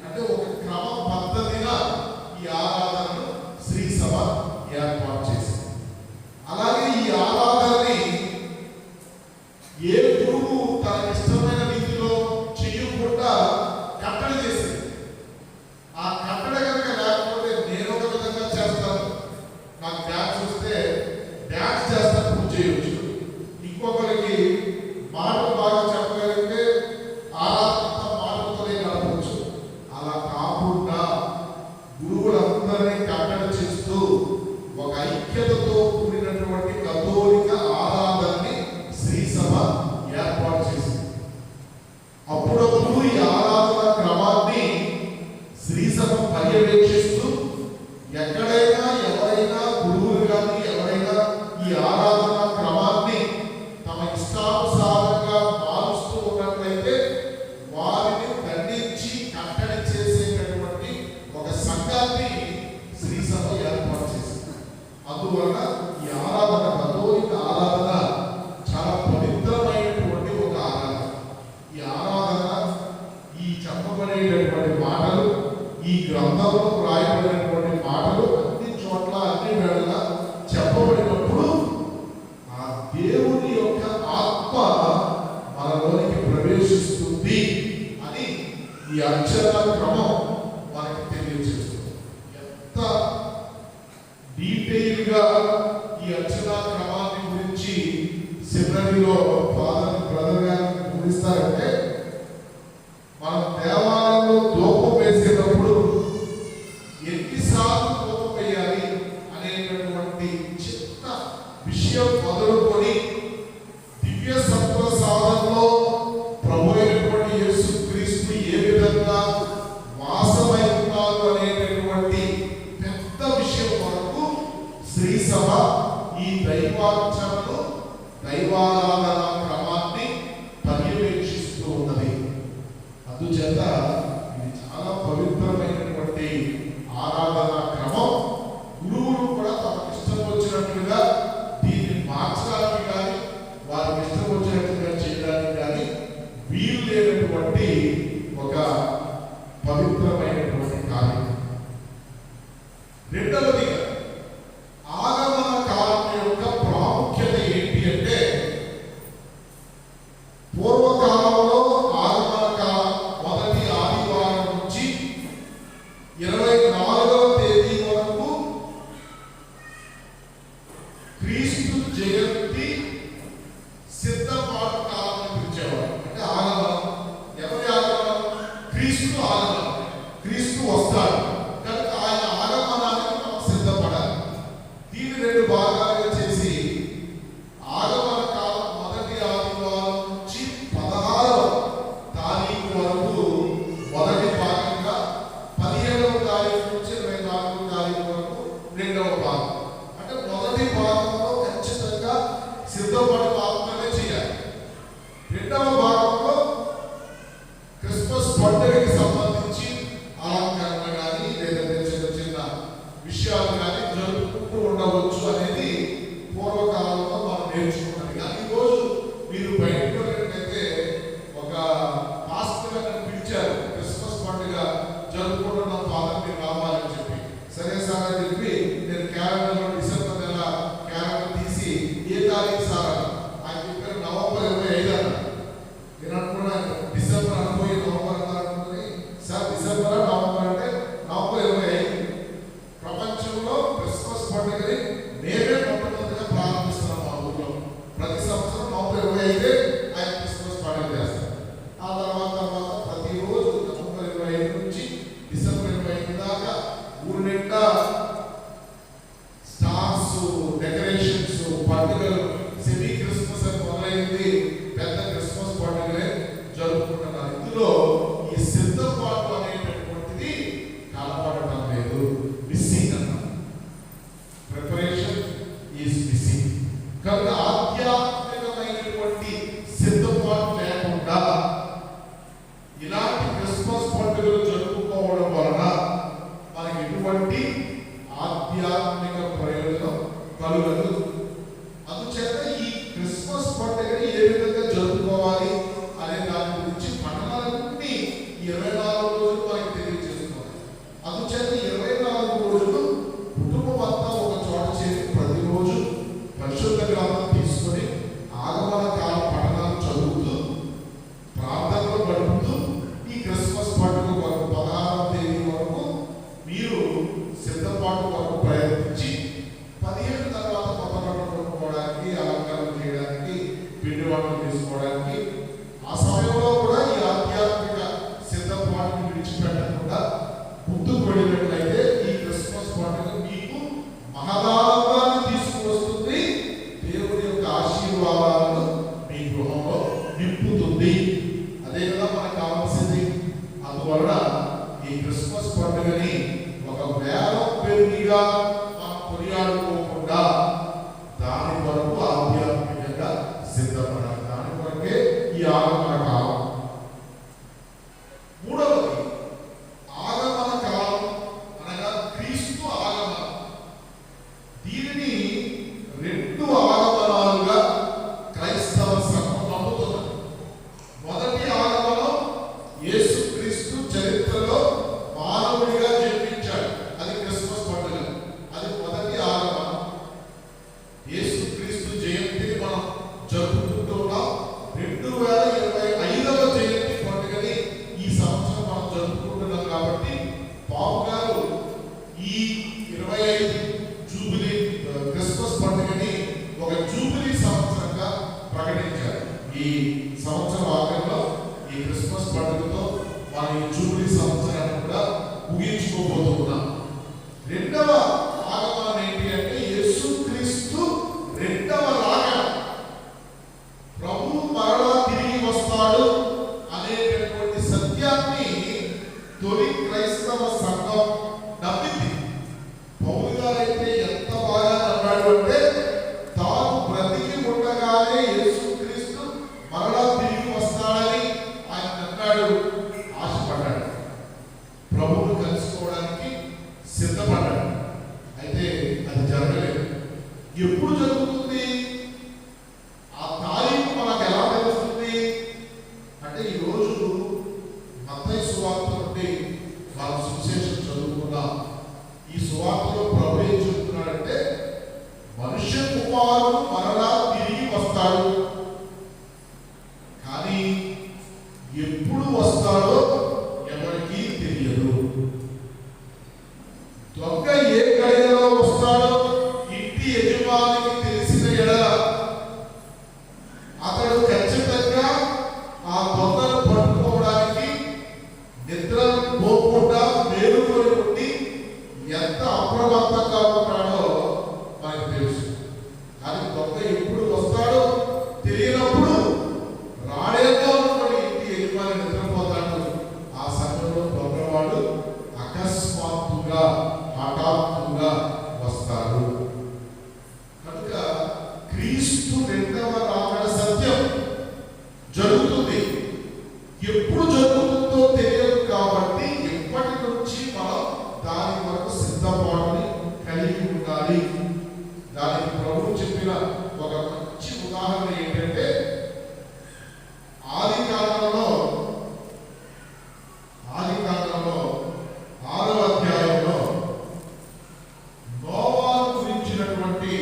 అంటే ఒక క్రమ పద్ధతిగా ఈ ఆరాధనను శ్రీ సభ ఏర్పాటు చేసింది. అలాగే ఈ ఆరాధనని ఏ గురువు తన ఇష్టమైన రీతిలో చేయకుండా కట్టడి చేసింది. ఆ కట్టడి కనుక లేకపోతే నేను ఒక విధంగా చేస్తాను, నాకు డ్యాన్స్ వస్తే డ్యాన్స్ చేస్తాను, పూజ చేయవచ్చు. ఇంకొకరికి మాటలు బాగా చెప్పగలిగితే ఆరాధన మాటలతోనే గడపవచ్చు. అలా కాకుండా గురువులందరినీ కట్టడి చేస్తూ ఒక ఐక్యతతో కూడినటువంటి కథోలిక ఆరాధనని శ్రీ సభ ఏర్పాటు చేసింది. అప్పుడప్పుడు ఈ ఆరాధన క్రమాన్ని శ్రీ సభ పర్యవేక్షిస్తూ ఎక్కడైనా ఎవరైనా గురువులు కానీ ఎవరైనా ఈ ఆరాధన క్రమాన్ని తమ ఇష్టానుసారంగా మారుస్తూ ఉన్నట్లయితే వారిని దండించి కట్టడి చేసేటటువంటి ఒక సంఘాన్ని శ్రీ సభ ఏర్పాటు చేసింది. అందువలన ఈ ఆరాధన, కథోలిక ఆరాధన చాలా పవిత్రమైనటువంటి ఒక ఆరాధన. ఈ ఆరాధన, ఈ చెప్పబడేటటువంటి మాటలు, ఈ గ్రంథంలో రాయబడినటువంటి మాటలు అన్ని చోట్ల ఈ అర్చన క్రమం మనకి తెలియజేస్తుంది. ఎంత డీటెయిల్గా ఈ అర్చన క్రమాన్ని గురించి సెమినరీలో బ్రదర్ గారు వివరిస్తారంటే, మనం దేవాలయంలో ధూపం వేసేటప్పుడు ఎన్నిసార్లు ధూపం వేయాలి అనేటటువంటి చిన్న విషయం మొదలుకొని దివ్య సత్ప్రసాదంలో ప్రభు అయినటువంటి యేసుక్రీస్తు ఏ విధంగా వాసమై ఉన్నారు అనేటటువంటి పెద్ద విషయం వరకు శ్రీ సభ ఈ దైవార్చనను దైవారాధన క్రమాన్ని పర్యవేక్షిస్తూ ఉన్నది. అందుచేత ఇది చాలా పవిత్రమైనటువంటి ఆరాధన క్రమం. గురువులు కూడా తమకు ఇష్టం వచ్చినట్లుగా దీన్ని మార్చడానికి కానీ వారికి ఇష్టం వచ్చినట్లుగా చేయడానికి కానీ వీలు లేనటువంటి ఒక పవిత్రమైనటువంటి కార్యం. రెండవదిగా ఆగమన కాలం యొక్క ప్రాముఖ్యత ఏంటి అంటే, పూర్వకాలంలో ఆగమన కాలం మొదటి ఆదివారం నుంచి 24వ తేదీ వరకు క్రీస్తు జయంతి సిద్ధపాటు కాలం అని పిలిచేవారు. అంటే ఆగమనం. ఎవరి ఆగమనం? క్రీస్తు ఆగమనం. క్రీస్తు వస్తాడు కనుక ఆయన ఆగమనానికి మనం సిద్ధపడాలి. దీని రెండు భాగాలుగా చేసి ఆగమన కాలం మొదటి ఆదివారం నుంచి 16వ తారీఖు వరకు మొదటి భాగంగా, 15వ తారీఖు నుంచి 24వ తారీఖు వరకు రెండవ భాగం. అంటే మొదటి భాగంలో ఖచ్చితంగా సిద్ధపడి మాత్రమే చేయాలి. రెండవ భాగంలో క్రిస్మస్ పండుగకి సంబంధించి అలంకరణ కానీ లేదంటే చిన్న చిన్న విషయాలు కానీ జరుపుకుంటూ ఉండవచ్చు అనేది పూర్వకాలంలో మనం నేర్చుకున్నాం. కానీ ఈరోజు మీరు బయటకు వెళ్ళినట్లయితే ఒక పాస్టర్ గారిని పిలిచారు, క్రిస్మస్ పండుగ జరుపుకుంటున్న ఫాదర్ మీరు రావాలని చెప్పి. సరే సార్ అని చెప్పి నేను క్యాలెండర్లో డిసెంబర్ నెల క్యాలెండర్ తీసి ఏ తారీఖు సార్ ఆయన చెప్పారు నవంబర్ 25 అన్నారు. నేను అనుకున్నాను డిసెంబర్ అనుకోయి నవంబర్ అన్నారు అనుకుని, సార్ డిసెంబర్ నవంబర్ అంటే నవంబర్ 25. ప్రపంచంలో క్రిస్మస్ పండుగని మేమే మొట్టమొదటిగా ప్రారంభిస్తున్నాం మా ఊళ్ళో. ప్రతి సంవత్సరం నవంబర్ 25 ఆయన క్రిస్మస్ పండుగ చేస్తారు. ఆ తర్వాత ప్రతిరోజు నవంబర్ 25 నుంచి డిసెంబర్ 25 దాకా ఊరు నిండా స్టార్స్, డెకరేషన్స్, పండుగలు, సెమీ క్రిస్మస్ అని మొదలైంది. పెద్ద క్రిస్మస్ పండుగలే జరుపుకుంటున్నారు. ఇందులో ఈ సిద్ధపాటు అనేటటువంటిది కనపడటం లేదు. మిస్సింగ్ అన్నమాట. Preparation is missing. కనుక ఆధ్యాత్మికమైనటువంటి సిద్ధపాటు లేకుండా ఇలాంటి క్రిస్మస్ పండుగలు జరుపుకోవడం వలన మనకి ఎటువంటి ఆధ్యాత్మిక ప్రయోజనం కలుగదు. అందుచేత ఈ క్రిస్మస్ పండుగని ఏ విధంగా జరుపుకోవాలి అనే దాని గురించి పఠనాలన్నీ 24 రోజులు మనకి తెలియజేస్తున్నారు. అందుచేత 24 రోజులు కుటుంబం అంతా ఒక చోట చేసి ప్రతిరోజు పరిశుద్ధ గ్రంథం తీసుకొని ఆగమన కాల పఠనాలు చదువుతూ ప్రార్థనలు గడుపుతూ ఈ క్రిస్మస్ పండుగ వరకు 16వ తేదీ వరకు మీరు సిద్ధపాటు వరకు ప్రయత్నించి 15 తర్వాత కొత్త బట్టలు కొనుక్కోవడానికి, అలంకరణ చేయడానికి, పిండి వంటలు తీసుకోవడానికి, ఆ సమయంలో కూడా ఈ ఆధ్యాత్మిక సిద్ధపాటు మన ఈ జూబిలీ సంవత్సరాన్ని కూడా ముగించుకోబోతున్నాం. రెండవ ఆగమనం ఏంటి అంటే యేసుక్రీస్తు రెండవ రాకడ, ప్రభు మరలా తిరిగి వస్తాడు అనేటటువంటి సత్యాన్ని తొలి క్రైస్తవ సంఘం నమ్మింది. పౌలు గారైతే ఎంత బాగా నమ్మాడు అంటే తాను బ్రతికి ఉండగానే యేసుక్రీస్తు మరలా తిరిగి వస్తాడని ఆయన నమ్మాడు, ఆశపడ్డాడు, ప్రభువును కలుసుకోవడానికి సిద్ధపడ్డాడు. అయితే అది జరగలేదు. ఎప్పుడు జరుగుతుంది? ఆ తారీఖు మనకు ఎలా తెలుస్తుంది అంటే ఈరోజు మత్తయి సువార్త నుండి మనం సువిశేషం చదువుకుందాం. ఈ సువార్తలో ప్రభు ఏం చెప్తున్నాడంటే మనుష్య కుమారుడు మరలా తిరిగి వస్తాడు, కానీ ఎప్పుడు వస్తాడో ఎవరికీ తెలియదు. దొంగ ఏ గడియలో వస్తాడో ఇంటి యజమానికి తెలిసిన ఎడల అతడు ఖచ్చితంగా ఆ దొంగను పట్టుకోవడానికి నిద్ర పోకుండా మేలుకొని ఉండి ఎంత అప్రమత్తంగా ఉంటాడో మనకు తెలుసు. కానీ దొంగ ఎప్పుడు వస్తాడో తెలియనప్పుడు రాడేదో అనుకుని ఇంటి యజమాని నిద్రపోతాడు. ఆ సమయంలో దొంగవాడు అకస్మాత్తుగా హఠాత్తుగా వస్తాడు. కనుక క్రీస్తు రెండవ రాకడ సత్యం జరుగుతుంది. ఎప్పుడు జరుగుతుందో తెలియదు కాబట్టి ఎప్పటి నుంచి మనం దాని వరకు సిద్ధపాటుని కలిగి ఉండాలి. దానికి ప్రభువు చెప్పిన ఒక మంచి ఉదాహరణ ఏంటంటే ఆది కాలంలో 6వ అధ్యాయంలో నోవాను గురించినటువంటి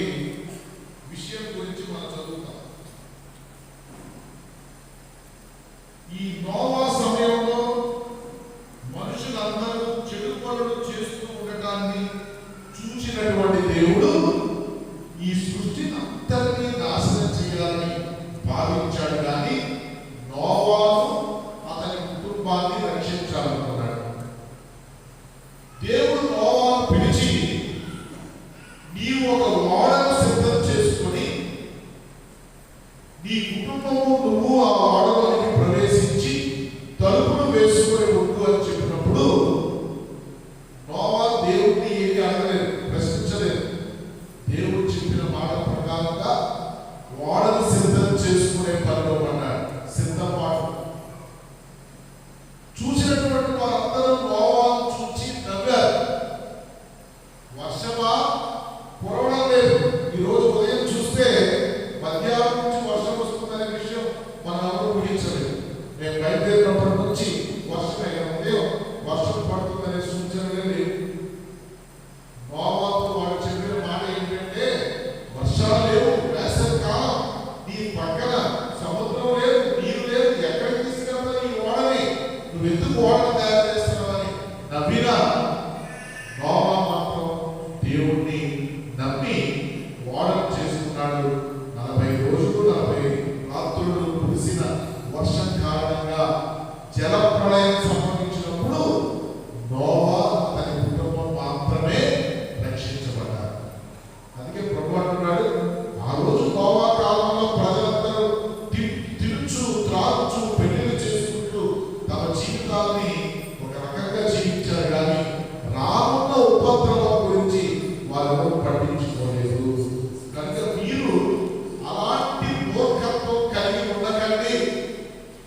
విషయం గురించి మనం చదువుతాం. ఈ నోవా సమయంలో మనుషులందరూ చెడు పనులు చేస్తూ ఉండటాన్ని చూసినటువంటి దేవుడు ఈ సృష్టిని అంతటినీ నాశనం చేయాలని భావించాడు, కానీ నోవాను అతని కుటుంబాన్ని రక్షించాలనుకున్నాడు. దేవుడు నోవాను పిలిచి నీవు ఒక ఓడను సిద్ధం చేసుకొని నీ కుటుంబము నువ్వు ఆ ఓడలోకి ప్రవేశించి తలుపును వేసుకొని ఉండు అని చెప్పినప్పుడు నోవా దేవుడిని ఏమి అడగలేదు, ప్రశ్నించలేదు. దేవుడు చెప్పిన మాట ప్రకారంగా ఓడను సిద్ధం చేసుకునే పనిలో పడ్డాడు. సిద్ధపాటు చూసినటువంటి వారందరూ నోవాను చూచి నవ్వారు. వర్షమా కురవడం లేదు. ఈరోజు ఉదయం చూస్తే మధ్యాహ్నం నుంచి వర్షం వస్తుందనే విషయం మనం ఎవరు ఊహించలేదు. మేము బయలుదేరినప్పటి నుంచి వర్షమే, ఉదయం వర్షం పడుతుందనే సూచనలే లేవు. నోవాతో వాడు చెప్పిన మాట ఏంటంటే వర్షాలు లేవు, వేసవి కాలం, నీ పక్కన సముద్రం లేదు, నీరు లేదు, ఎక్కడికి తీసుకెళ్తావు ఈ ఓడని, నువ్వు ఎందుకు ఓడను తయారు చేస్తున్నావని నవ్వినా నోవా మాత్రం దేవుణ్ణి నమ్మి ఓడను చేసుకున్నాడు. 40 రోజులు 40 రాత్రులు కురిసిన వర్షం కారణంగా జల ప్రళయం సంభవించినప్పుడు నోవా అతని కుటుంబం మాత్రమే రక్షించబడ్డారు. అందుకే ప్రభు అంటున్నాడు, ఆ రోజు నోవా కాలంలో ప్రజలందరూ తిరుచు త్రాగుచు పెళ్లిళ్ళు చేసుకుంటూ తమ జీవితాన్ని ఒక రకంగా జీవించారు, కానీ రానున్న ఉపద్రవం గురించి వాళ్ళు పట్టించుకోలేదు. కనుక మీరు అలాంటి మూర్ఖత్వం కలిగి ఉండకండి.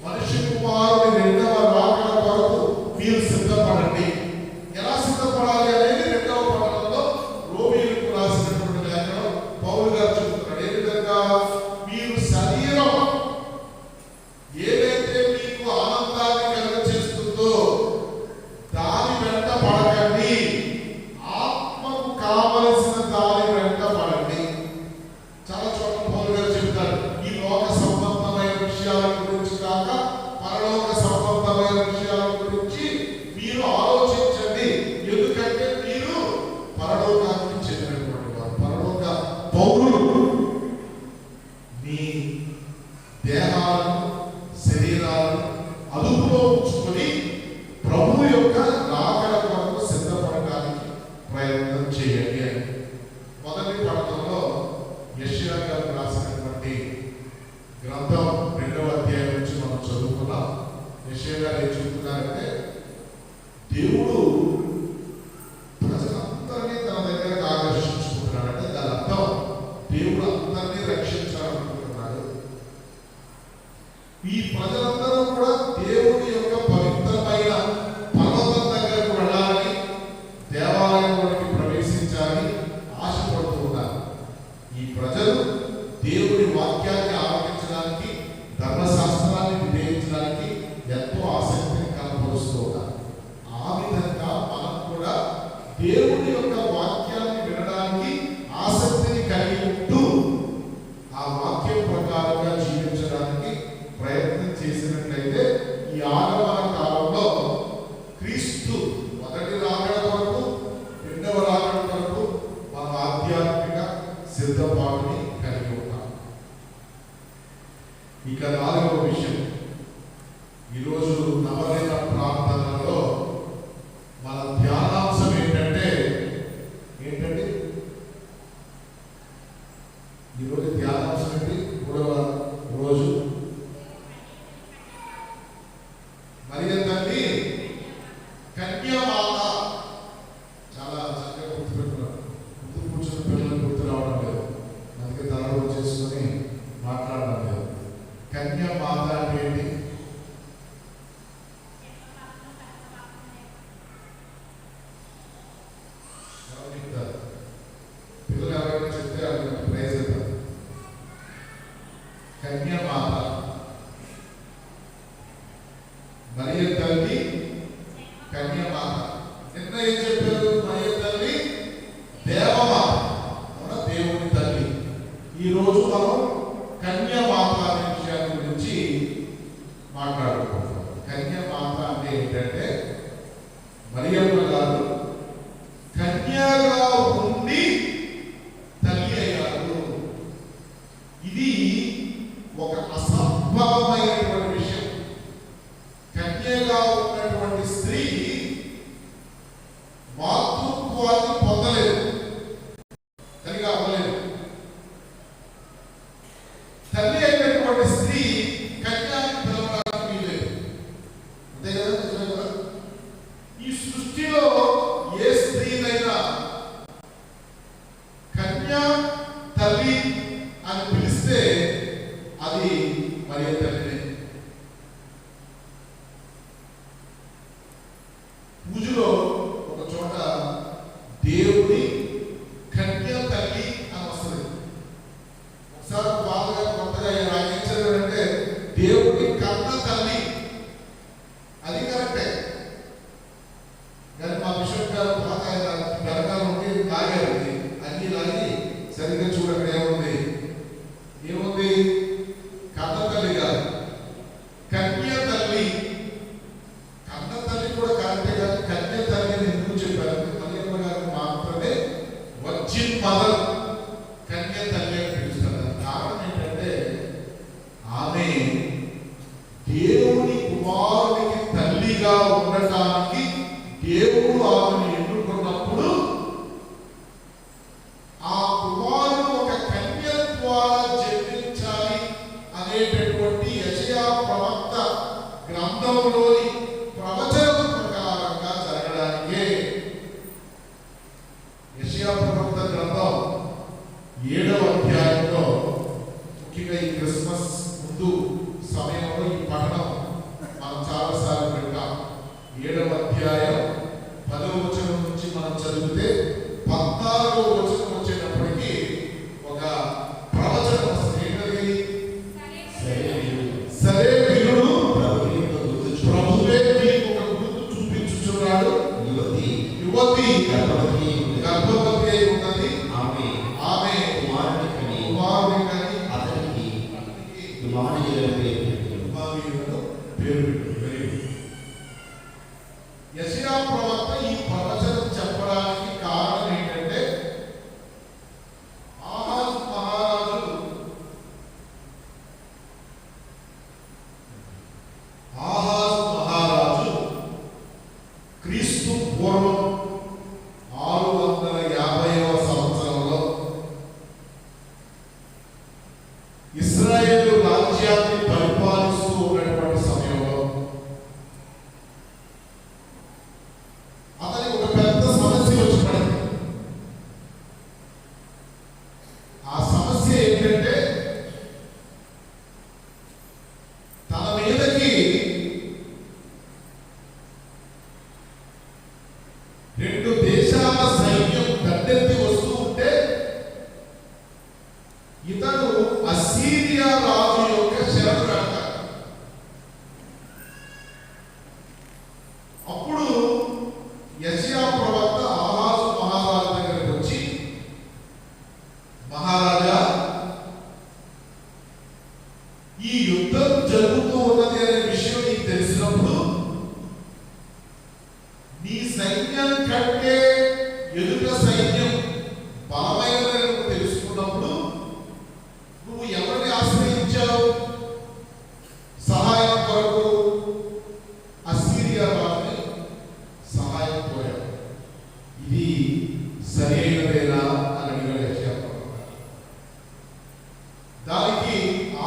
మనిషి కుమారుని రెండవ రాకడ కొరకు మీరు సిద్ధపడండి. ఎలా సిద్ధపడాలి అనేది 2వ పట్టణంలో రోమీయులకు రాసినటువంటి లేఖలో పౌలు గారు చెబుతున్నాడు. ఏ విధంగా మీరు శరీరం ఏదైతే మీకు ఆనందాన్ని కలుగచేస్తుందో దాని వెంట పడకండి, ఆత్మకు కావలసిన దాని ప్రభు యొక్క రాకడ కొరకు సిద్ధపడడానికి ప్రయత్నం చేయండి అని. మొదటి పట్టణంలో యెషయా గారు రాసినటువంటి గ్రంథం 2వ అధ్యాయం నుంచి మనం చదువుకున్నాం. యెషయా గారు ఏం చెబుతున్నారంటే, దేవుడు ప్రజలందరినీ తన దగ్గరకు ఆకర్షించుకుంటున్నాడు. అంటే దాని అర్థం దేవుడు అందరినీ రక్షించాలనుకుంటున్నాడు. ఈ ప్రజలందరూ కూడా దేవుడి యొక్క పవిత్రమైన పర్వతం దగ్గరకు వెళ్ళాలని, దేవాలయంలోకి ప్రవేశించాలని ఆశపడుతూ ఉన్నారు. ఈ ప్రజలు దేవుడి వాక్యాన్ని ఆలకించడానికి, ధర్మశాస్త్రాన్ని విధేయించడానికి ఎంతో ఆసక్తిని కనబరుస్తూ ఉన్నారు. ఆ విధంగా మనం కూడా దేవుడి యొక్క వాక్యాన్ని వినడానికి ఆసక్తిని కలిగి ఉంటూ ఆ వాక్యం ప్రకారంగా జీవించడానికి ప్రయత్నం చేసినట్లయితే ఈ ఆగమన కాలంలో క్రీస్తు మొదటి రాకడ వరకు, రెండవ రాకడ వరకు మన ఆధ్యాత్మిక సిద్ధపాటుని కలిగి ఉన్నాం. ఇక 4వ విషయం, ఈరోజు నవదిన ప్రార్థనలో మన ధ్యానాంశం ఏంటంటే ఈరోజు ధ్యానాంశం ఏంటి? 3వ రోజు మరియ తల్లి కన్యామాత. చాలా చక్కగా గుర్తుపెట్టుకున్నారు. ముందు కూర్చున్న పిల్లలు గుర్తు రావడం లేదు, అందుకే తలలు చేసుకొని మాట్లాడడం లేదు. కన్యామాత అంటే ఏంటి? పిల్లలు ఎవరైనా చెప్తే వాళ్ళకి ప్రైజ్ ఇవ్వాలి. కన్యామాత, మరియ తల్లి కన్యామాత. నిన్న ఏం చెప్పారు? మరియ తల్లి దేవమాత, దేవుని తల్లి. ఈ రోజు మనం కన్యామాత అనే విషయాన్ని గురించి మాట్లాడుకుంటున్నాం. కన్యామాత అంటే ఏంటంటే, మరియమ్మ గారు కన్యగా ఉండి తల్లి అయ్యారు. ఇది ఒక అసంభవమైనటువంటి విషయం. కన్యగా ఉన్నటువంటి స్త్రీ మాతృత్వాన్ని పొందలేదు, తల్లిగా అవ్వలేదు. తల్లి అయినటువంటి స్త్రీ కన్యాన్ని పిలవడానికి వీలేదు. అంతే కదా? నిజమే కదా? ఈ సృష్టిలో ఏ స్త్రీనైనా కన్యా తల్లి అని పిలిస్తే అది మరియ తల్లినే. పూజలో ఒక చోట దేవుడి కన్యా తల్లి అని వస్తుంది. ఒకసారి బాగా కొత్తగా ఏం చదివారంటే దేవుడి కన్న తల్లి. అది కరెక్టే, కానీ మా బిషప్ గారు పాత వెనకాల ఉండి లాగారు. అన్ని లాగి సరిగ్గా చూడండి ఏముంది? కన్న తల్లి కాదు, కన్య తల్లి. కన్న తల్లి కూడా కరెక్టే, కానీ కన్య తల్లిని ఎందుకు చెప్పారు? మరియమ్మ గారు మాత్రమే వర్జిన్ మదర్, కన్య తల్లి అని పిలుస్తారు. కారణం ఏంటంటే, ఆమె దేవుని కుమారునికి తల్లిగా ఉండటానికి దేవుడు ఆమెను ఎన్నుకున్నప్పుడు ఆ కుమారుడు ఒక కన్య ద్వారా జన్మించాలి అనేటటువంటి యెషయా ప్రవక్త గ్రంథంలోని ప్రవచనం ప్రకారంగా జరగడానికే యెషయా ప్రవక్త గ్రంథం 7వ అధ్యాయంలో, ముఖ్యంగా ఈ క్రిస్మస్ ముందు సమయంలో ఈ పఠనం మనం చాలాసార్లు వింటాం. 7వ అధ్యాయం 10వ వచనం నుంచి మనం చదివితే 14వ వచనం వచ్చేటప్పటికి ఒక ప్రవచనం వస్తుంది. ఏంటది? సరే వీరుడు ప్రభువే నీకు ఒక గుర్తు చూపించుచున్నాడు. యువతి గర్భవతి అయి ఉన్నది. ఆమె కుమారుని కని అతనికి ఇమ్మానుయేలు పేరు పెట్టు. యెషయా ప్రవక్త ఈ ప్రవచనం చెప్పడానికి కారణం ఏంటంటే, క్రీస్తు పూర్వం 650వ సంవత్సరంలో ఇశ్రాయేలు రాజ్యాన్ని పరిపాలిస్తూ ఉన్నటువంటి సమయంలో అతనికి ఒక పెద్ద సమస్య వచ్చి పడింది. ఆ సమస్య ఏంటంటే తన మీదకి 2 దేశాల సైన్యం దండెత్తి వస్తూ ఉంటే ఇతడు అసీరియా రాజు యొక్క శరణు పెడతాడు. అప్పుడు యెషయా ప్రవక్త ఆహాజు మహారాజు దగ్గరికి వచ్చి, మహారాజా, ఈ యుద్ధం జరుగుతూ ఉన్నది అనే విషయం నీకు తెలిసినప్పుడు నీ సైన్యం కంటే ఎదుట సైన్యం బలమైనదని నువ్వు తెలుసుకున్నప్పుడు నువ్వు ఎవరిని ఆశ్రయించావు సహాయం కొరకు? అసీరియా రాజుని సహాయం కోరావు. ఇది సరైనదేనా అని అడిగాడు యెషయా ప్రవక్త. దానికి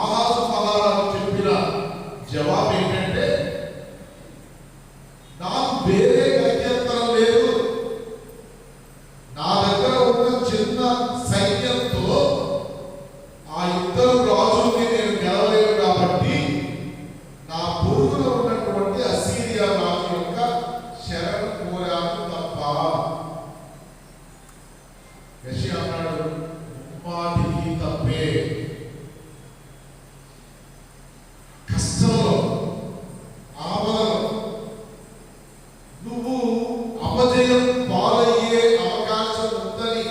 ఆహాజు మహారాజు చెప్పిన జవాబు ఏంటంటే, నాకు వేరే గత్యంతరం లేదు. నా దగ్గర ఉన్న చిన్న సైన్యంతో ఆ ఇద్దరు రాజుల్ని నేను గెలవలేను కాబట్టి నా పొరుగులో ఉన్నటువంటి అసీరియా రాజు యొక్క శరణు కోరాను తప్ప. యెషయా అన్నాడు, ముమ్మాటికి తప్పే. కష్టంలో, ఆపదలో నువ్వు అపజయం పాలయ్యే అవకాశం ఉందని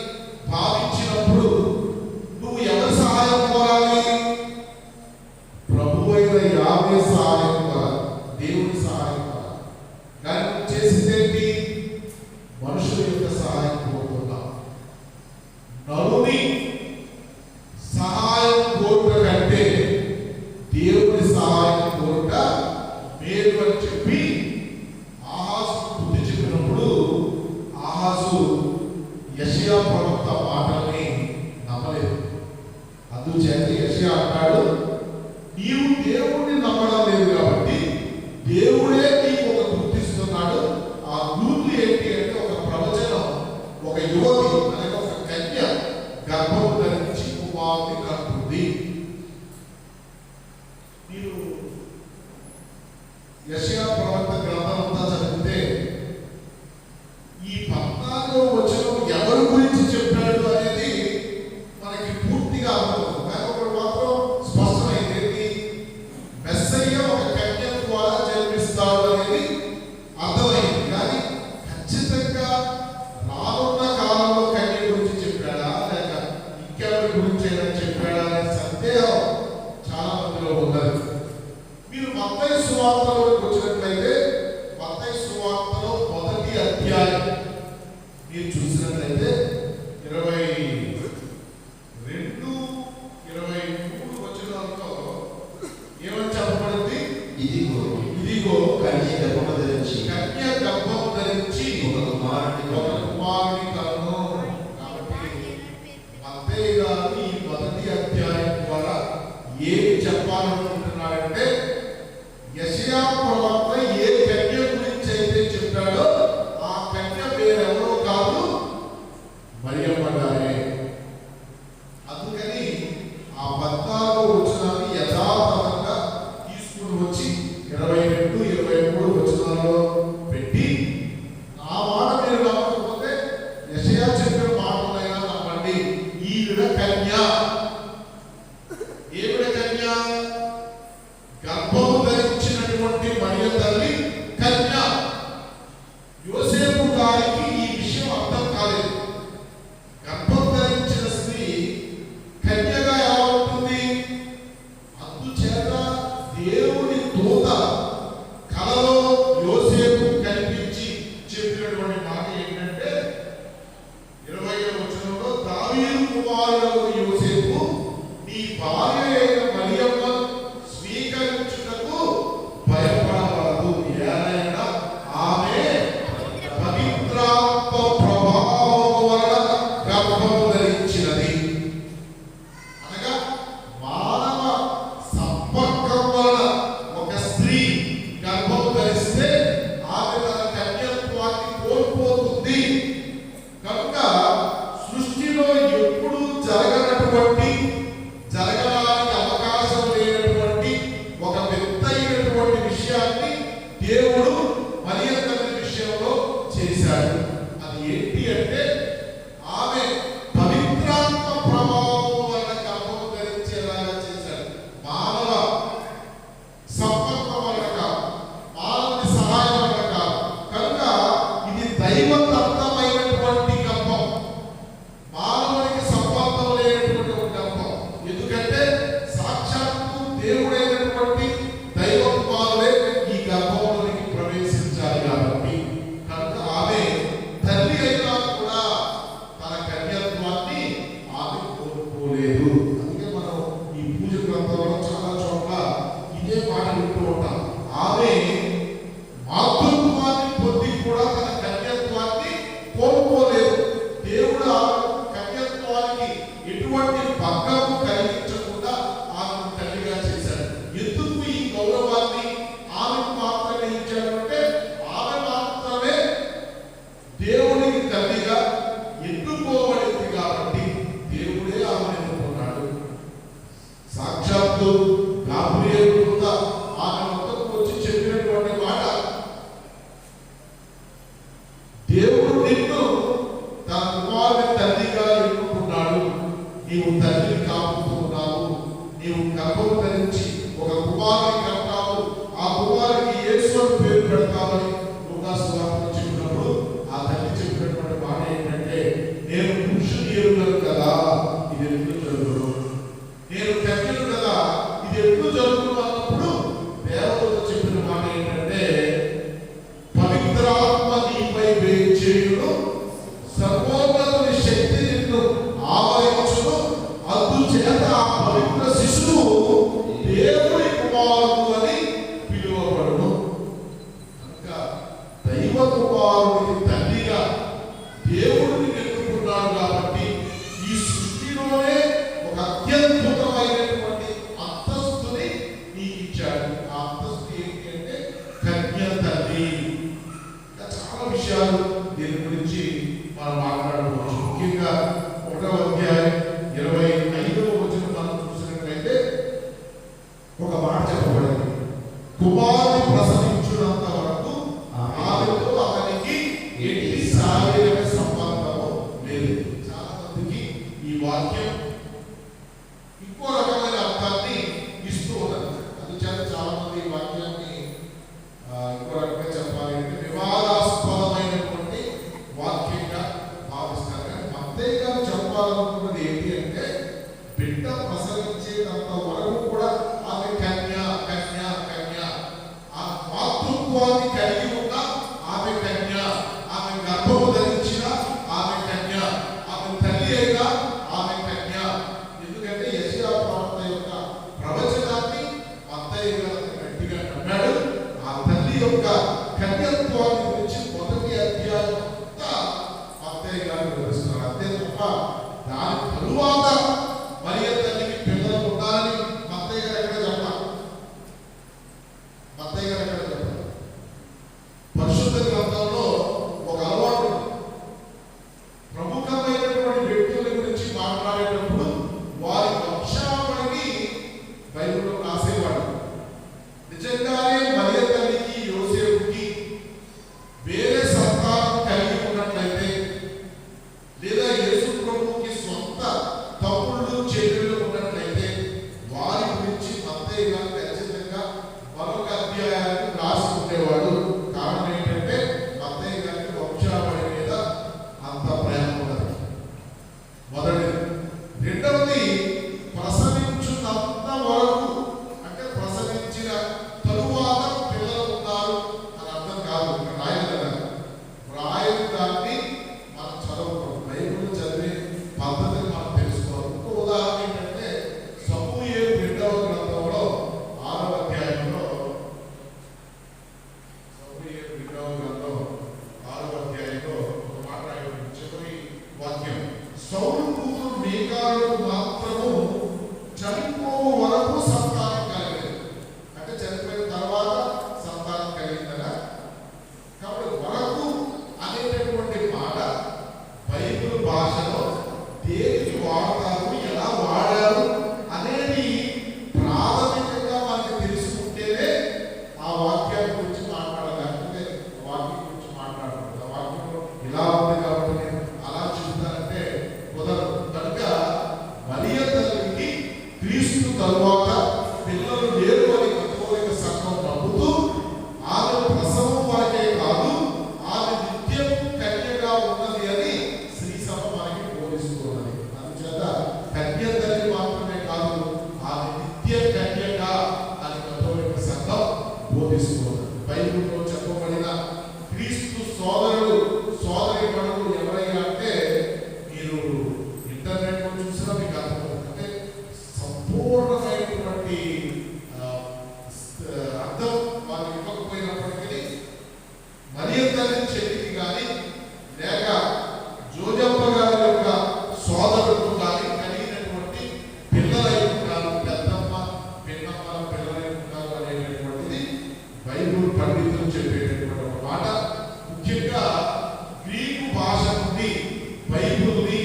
భావించినప్పుడు నువ్వు ఎవరి సహాయం కోరాలి? ప్రభువైన యావే సహాయం కోరాలి, దేవుని సహాయం కోరాలి. కానీ నువ్వు చేసిందేంటి? మనుషుల యొక్క సహాయం కోరుతున్నావు. నరుని సహాయం కోరుట కంటే దేవుని సహాయం కోరుట మేలు అని చెప్పి ఆహాజు బుద్ధి చెప్పినప్పుడు ఆహాజు యెషయా ప్రవక్త మాటల్ని నమ్మలేదు. అందుచేత యెషయా అంటాడు, నీవు దేవుణ్ణి నమ్మడం లేదు కాబట్టి దేవుడే నీకు ఒక గుర్తిస్తున్నాడు. ఆ గుర్తు ఏంటి అంటే ఒక ప్రవచనం, ఒక యువతి అనగా ఒక కన్య గర్భం ధరించి కుమారుని కంటుంది. మీరు యెషయా ప్రవక్త గ్రంథం అంతా చదివితే ఈ 14వ వచనం ఎవరి గురించి చెప్పాడు అనేది మనకి పూర్తిగా అర్థమవుతుంది. కానీ ఒకటి మాత్రం స్పష్టమైంది, మెస్సయ్య ఒక కన్య ద్వారా జన్మిస్తాడు అనేది అర్థమైంది. కానీ ఖచ్చితంగా రానున్న కాలంలో కన్య గురించి చెప్పాడా లేక ఇంకెవరి గురించి చెప్పాడా అనే సందేహం చాలా మందిలో ఉన్నది. మీరు మత్తయి సువార్తలోకి వచ్చినట్లయితే మత్తయి సువార్తలో 1వ అధ్యాయం మీరు చూసినట్లయితే 22, 23 వచనాలతో ఏమని చెప్పబడింది? ఇదిగో కన్య గర్భము ధరించి ఒక కుమారుని కనును. కాబట్టి మత్తయి గారు ఈ 1వ అధ్యాయం ద్వారా ఏమి చెప్పాలనుకుంటున్నాడంటే, యెషయా ప్రవక్త ఏ కన్య గురించి అయితే చెప్పాడో ఆ కన్య వేరెవరో కాదు, చేయును, సర్వోన్నతుని శక్తి నిన్ను ఆవరించును, అందుచేత ఆ పవిత్ర శిశువు దేవుని కుమారుడు అని పిలువబడును. కనుక దైవ కుమారుడికి తండ్రిగా దేవుడిని ఎన్నుకున్నాడు కాబట్టి ఈ సృష్టిలోనే ఒక అత్యద్భుతమైనటువంటి అంతస్తుని నీకు ఇచ్చాడు. ఆ అంతస్తు ఏంటి అంటే కన్య తల్లి. ఇంకా చాలా విషయాలు దీని గురించి మనం మాట్లాడుకోవచ్చు. ముఖ్యంగా 1వ అధ్యాయం 25వ వచనం మనం చూసినట్లయితే ఒక మాట చెప్పబడింది, కుమారుని ప్రసవించున్నంత వరకు ఆమెతో అతనికి ఎట్టి శారీరక సంబంధము లేదు. చాలా మందికి ఈ వాక్యం ఇంకో రకమైన అర్థాన్ని ఇస్తూ ఉన్నది. అందుచేత చాలా మంది ఈ వాక్యాన్ని ఇంకో రకంగా చెప్పాలి అంటే వివాదాస్పదమైనటువంటి వాక్యంగా భావిస్తారు. కానీ మత్తయి గారు చెప్పాలనుకున్నది ఏంటి అంటే బిడ్డ ప్రసవించేంత వరకు కూడా ఆమె కన్య కన్య కన్య, ఆ మాతృత్వాన్ని కలిగి ఉన్న ఆమె కన్య, ఆమె గర్భము ధరించిన ఆమె కన్య, ఆమె తల్లి అయిన ఆమె కన్య. ఎందుకంటే యెషయా ప్రవక్త యొక్క ప్రవచనాన్ని మత్తయి గారు గట్టిగా నమ్మాడు. ఆ తల్లి యొక్క కన్యత్వాన్ని గురించి 1వ అధ్యాయం అంతా మత్తయి గారు వివరిస్తున్నారు. అంతే తప్ప దాని తరువాత మరియ తల్లికి పిల్లలు ఉండాలని మత్తయి గారు ఎక్కడ చెప్పాలి? మత్తయి గారు ఎక్కడ చెప్పాలి? పరిశుద్ధ గ్రంథంలో ఒక అలవాటు, ప్రముఖమైనటువంటి వ్యక్తుల గురించి మాట్లాడేటప్పుడు వారి వంశావళిని బైబిల్లో రాసేవాడు. నిజంగానే మరియ తల్లికి యోసేపుకి వేరే సంతానం కలిగి ఉన్నట్లయితే, లేదా యేసు ప్రభువుకి సొంత తమ్ముళ్ళు చెల్లెళ్ళు ఉన్నట్లయితే వారి గురించి మత్తయి గారు ఖచ్చితంగా మరొక అధ్యాయాన్ని రాసి ఉండేవాడు. కారణం ఏంటంటే మత్తయి గారికి వంశావళి మీద అంత ప్రేమ ఉన్నది. మొదటిది. రెండవది, ప్రసవించున్నంత వరకు అంటే ప్రసవించిన తరువాత పిల్లలు ఉన్నారు అని అర్థం కాదు. ఇక్కడ రాయగలరు, రాయని దాన్ని మనం చదవకూడదు. బైబిల్ చదివే పద్ధతిని మనం తెలుసుకోవాలి. ఇంకో ఉదాహరణ ఏంటంటే సమూయేలు 2వ గ్రంథంలో 6వ అధ్యాయంలో, సమూయేలు 2వ గ్రంథం 6వ అధ్యాయంలో ఒక మాట రాయబడింది. చివరి వాక్యం, సౌలు కూతురు మీకాలుకు మాత్రము చనిపోవు వరకు సంతానం కలిగలేదు. అంటే చనిపోయిన తర్వాత సంతానం కలిగిందనా? కాబట్టి వరకు అనేటటువంటి మాట బైబిల్ భాషలో దేనికి వాడతారు, ఎలా వాడారు అనేది ప్రాథమికంగా మనకి తెలుసుకుంటేనే ఆ వాక్యాన్ని గురించి మాట్లాడాలి. లేకపోతే వాక్యం గురించి మాట్లాడకూడదు. ఆ వాక్యంలో ఇలా ఉంది కాబట్టి నేను అలా చెబుతానంటే కుదరదు. కనుక మరియ తల్లికి క్రీస్తు తరువాత పిల్లలు లేరు అని కథోలిక సంఘం నమ్ముతూ ఆమె ప్రసవం వరకే కాదు, ఆమె నిత్యం కన్యగా ఉన్నది అని శ్రీ సభ మనకి బోధిస్తున్నది. అందుచేత కన్య తల్లి మాత్రమే కాదు, ఆమె నిత్య కన్యగా అని కథోలిక సంఘం బోధిస్తున్నది. బైబిల్లో చెప్పబడిన క్రీస్తు సోదరుడు సోదరీమణులు ఎవరైనా అంటే మీరు ఇంటర్నెట్లో చూసినా మీకు అర్థమవుతుంది. అంటే సంపూర్ణమైనటువంటి అర్థం వారు ఇవ్వకపోయినప్పటికీ మరియ తల్లి చెల్లికి కానీ లేక జోజప్ప గారి యొక్క సోదరుడు కానీ కలిగినటువంటి పిల్లలై ఉంటారు, పెద్దమ్మ పిన్నమ్మల పిల్లలై ఉంటారు అనేటటువంటిది బైబిల్ పండితులు చెప్పేటటువంటి ఒక మాట. ముఖ్యంగా గ్రీకు భాష నుండి బైబిల్ని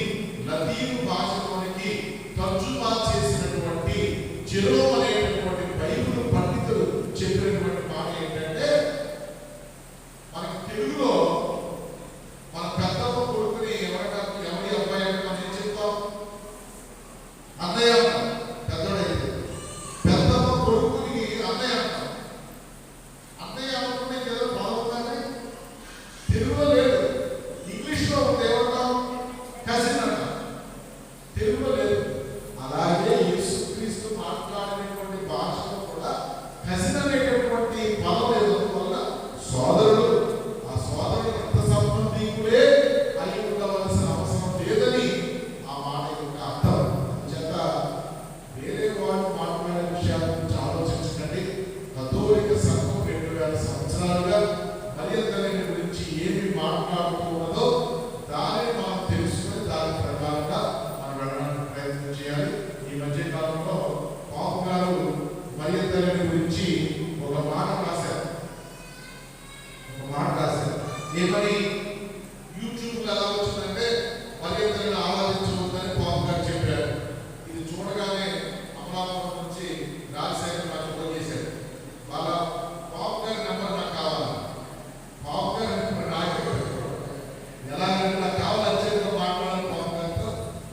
లతీను భాషలోనికి తర్జుమా చేసినటువంటి జెరోమ్ అనేటటువంటి బైబిల్ పండితులు చెప్పినటువంటి మాట ఏంటంటే, మనకి తెలుగులో మన పెద్దమ్మ కొడుకుని ఎవరి అబ్బాయి అంటే మనం ఏం చెప్తాం? అన్నయ్య అంటాం. పెద్దోడైతే పెద్దమ్మ కొడుకుని అన్నయ్య అంటాం. అన్నయ్య అనుకుంటే ఏదో బాగుందండి. తెలుగులో లేదు, ఇంగ్లీష్లో ఉంది. ఏమంటాం? కజిన్ అంటాం. తెలుగులో లేదు. అలాగే యేసుక్రీస్తు మాట్లాడినటువంటి భాషలో కూడా కజిన్ అనేటటువంటి పదం లేనందువల్ల సోదరుడు, ఆ సోదరు ఏమని యూట్యూబ్ ఎలా వచ్చిందంటే మర్యాదలను ఆరాధించవద్దని పాపం గారు చెప్పారు. ఇది చూడగానే అమలాపురం నుంచి రాజశేఖర్ నాకు ఫోన్ చేశారు. వాళ్ళ పాపం గారి నెంబర్ నాకు కావాలి. పాపం గారి నెంబర్ నాకు ఎలాగంటే నాకు కావాలి అర్జెంట్గా మాట్లాడాలి పాపం గారితో.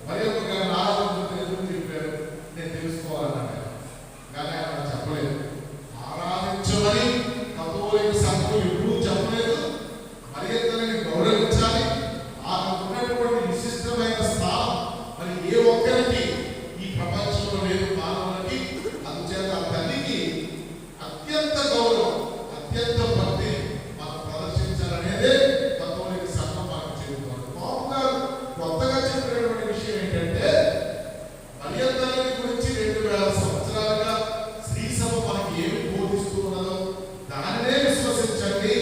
మర్యాద గారిని ఆరాధించడం చెప్పారు. నేను తెలుసుకోవాలన్నాడు. కానీ ఆయన చెప్పలేదు. ఆరాధించమని కథోలిక సంఘం ఎప్పుడూ చెప్పలేదు. మర్యాదలని గౌరవించాలి. ఆమెకు ఉన్నటువంటి విశిష్టమైన స్థానం మరి ఏ ఒక్కరికి ఈ ప్రపంచంలో లేదు మానవులకి. అందుచేత తల్లికి అత్యంత గౌరవం, అత్యంత భక్తి మనం ప్రదర్శించాలనేదే కథోలిక సంఘం మనకు చెబుతుంది. పాపం గారు కొత్తగా చెప్పినటువంటి విషయం ఏంటంటే మర్యాదల గురించి 2000 సంవత్సరాలుగా శ్రీ సభ మనకి ఏమి బోధిస్తూ ఉన్నదో దానినే విశ్వసించండి.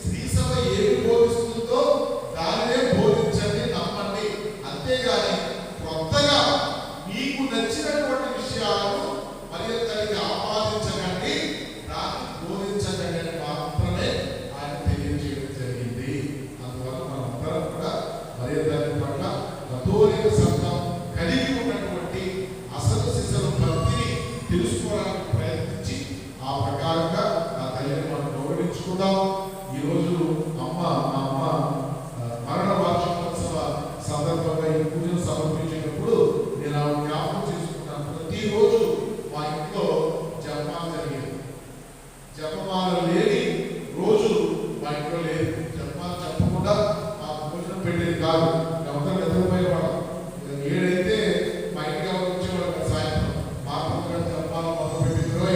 శ్రీ సభ ఏమి బోధిస్తుందో దానినే బోధించండి, నమ్మండి. అంతేగాని కొత్తగా మీకు నచ్చినటువంటి విషయాలను మర్యాదలకి ఆపాదించకండి, దాన్ని బోధించకండి అని మాత్రమే ఆయన తెలియజేయడం జరిగింది. అందువల్ల మనందరం కూడా మర్యాదల పట్ల కథోలిక సంఘం కలిగి ఉన్నటువంటి అసలు సిసలు భక్తిని తెలుసుకోవడానికి ప్రయత్నించి ఆ ప్రకారంగా ఆ తల్లిని మనం గౌరవించుకుందాం. ఈరోజు మా అమ్మ మరణ వార్షికోత్సవ సందర్భంగా ఈ పూజను సమర్పించేటప్పుడు నేను ఆవిడ జ్ఞాపకం చేసుకున్నాను. ప్రతిరోజు మా ఇంట్లో జపమాల జరిగేది. జపమాల లేని రోజు మా ఇంట్లో లేదు. జపమాల చెప్పకుండా ఆ భోజనం పెట్టేది కాదు. ఎవరితో నిద్రపోయేవాళ్ళం. 7 అయితే మా ఇంటికి ఎవరు వచ్చేవాళ్ళు సాయంత్రం. మా పక్కన జపమాల మొదలు పెట్టిందో